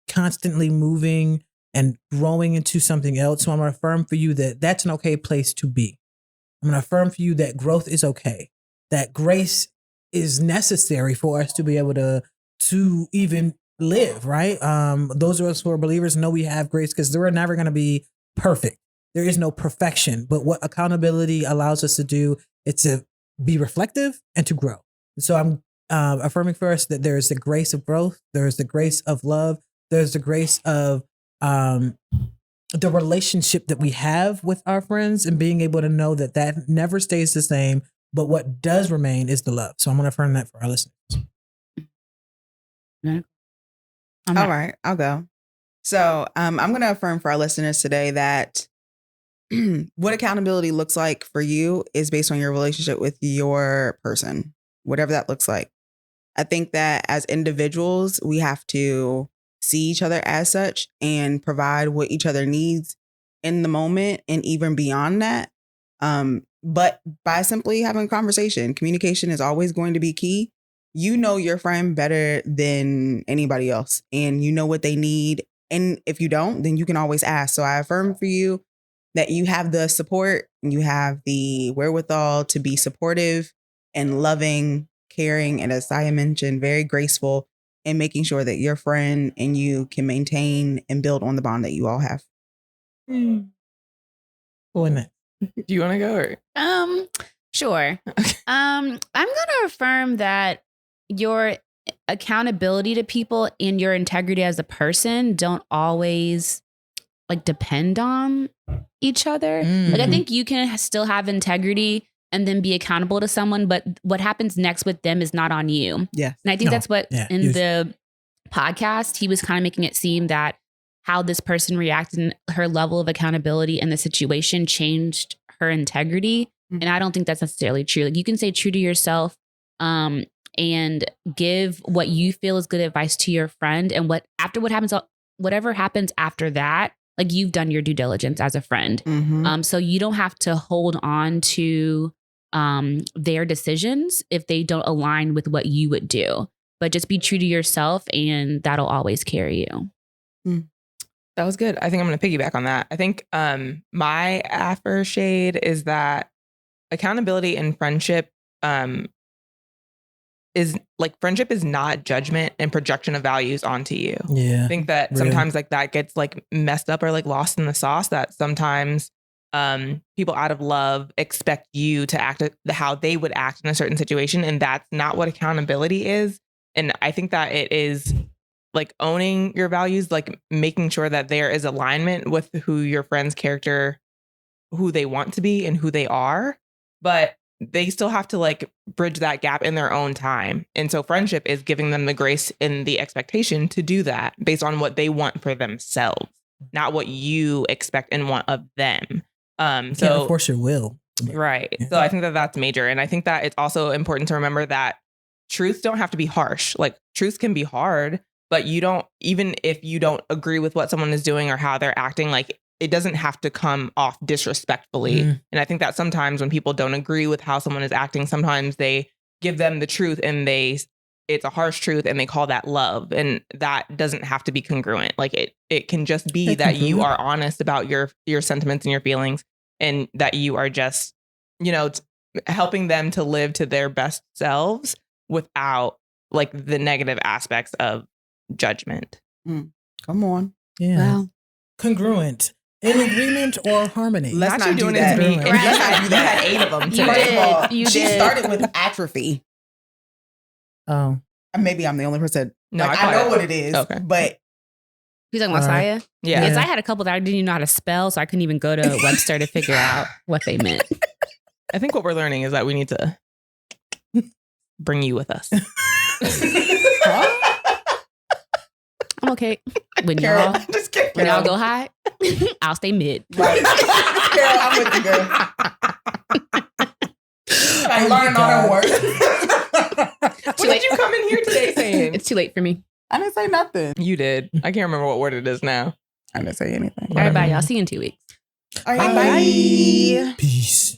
constantly moving and growing into something else. So I'm going to affirm for you that that's an okay place to be. I'm going to affirm for you that growth is okay, that grace is necessary for us to be able to even live, right? Those of us who are believers know we have grace because we're never going to be perfect. There is no perfection, but what accountability allows us to do is to be reflective and to grow. So I'm affirming for us that there is the grace of growth. There is the grace of love. There's the grace of the relationship that we have with our friends, and being able to know that that never stays the same, but what does remain is the love. So I'm going to affirm that for our listeners. All right, I'll go. So I'm going to affirm for our listeners today that what accountability looks like for you is based on your relationship with your person, whatever that looks like. I think that as individuals, we have to see each other as such and provide what each other needs in the moment and even beyond that. But by simply having a conversation, communication is always going to be key. You know your friend better than anybody else, and you know what they need. And if you don't, then you can always ask. So I affirm for you that you have the support and you have the wherewithal to be supportive and loving, caring, and as I mentioned, very graceful, and making sure that your friend and you can maintain and build on the bond that you all have. Cool, isn't it? Do you want to go? Or? Sure. I'm going to affirm that your accountability to people and your integrity as a person don't always like depend on each other. Like I think you can still have integrity and then be accountable to someone, but what happens next with them is not on you. Yes. And I think that's what in the podcast, he was kind of making it seem that how this person reacted and her level of accountability in the situation changed her integrity. And I don't think that's necessarily true. Like you can stay true to yourself and give what you feel is good advice to your friend. And whatever happens after that, like you've done your due diligence as a friend. So you don't have to hold on to their decisions if they don't align with what you would do, but just be true to yourself and that'll always carry you. That was good. I think I'm going to piggyback on that. I think my after shade is that accountability and friendship is like friendship is not judgment and projection of values onto you. Yeah. I think that sometimes like that gets like messed up or like lost in the sauce, that sometimes people out of love expect you to act how they would act in a certain situation. And that's not what accountability is. And I think that it is like owning your values, like making sure that there is alignment with who your friend's character, who they want to be and who they are. But they still have to like bridge that gap in their own time. And so friendship is giving them the grace and the expectation to do that based on what they want for themselves, not what you expect and want of them. You can't force your will. Right. Yeah. So I think that that's major. And I think that it's also important to remember that truths don't have to be harsh. Like truths can be hard, but you don't, even if you don't agree with what someone is doing or how they're acting, like it doesn't have to come off disrespectfully. And I think that sometimes when people don't agree with how someone is acting, sometimes they give them the truth and it's a harsh truth and they call that love. And that doesn't have to be congruent. Like it can just be that you are honest about your sentiments and your feelings, and that you are just, helping them to live to their best selves without like the negative aspects of judgment. Come on. Yeah. Wow. Congruent. In agreement or harmony. Let's not do doing that. it to me. Let's not do that. You had 8 of them. You First did. of all, You she did. started with atrophy. Oh. And maybe I'm the only person. No, I caught know it. what it is. Okay. But He's like Messiah. Yeah. Yes, I had a couple that I didn't even know how to spell, so I couldn't even go to Webster to figure out what they meant. I think what we're learning is that we need to bring you with us. I'm okay. When Carol, y'all just kidding. when y'all go high, I'll stay mid. Right. Carol, I'm with you, girl. Like learning all them words. What did you come in here today saying? It's too late for me. I didn't say nothing. You did. I can't remember what word it is now. I didn't say anything. All right, bye. Y'all see you in 2 weeks. All right, bye. Peace.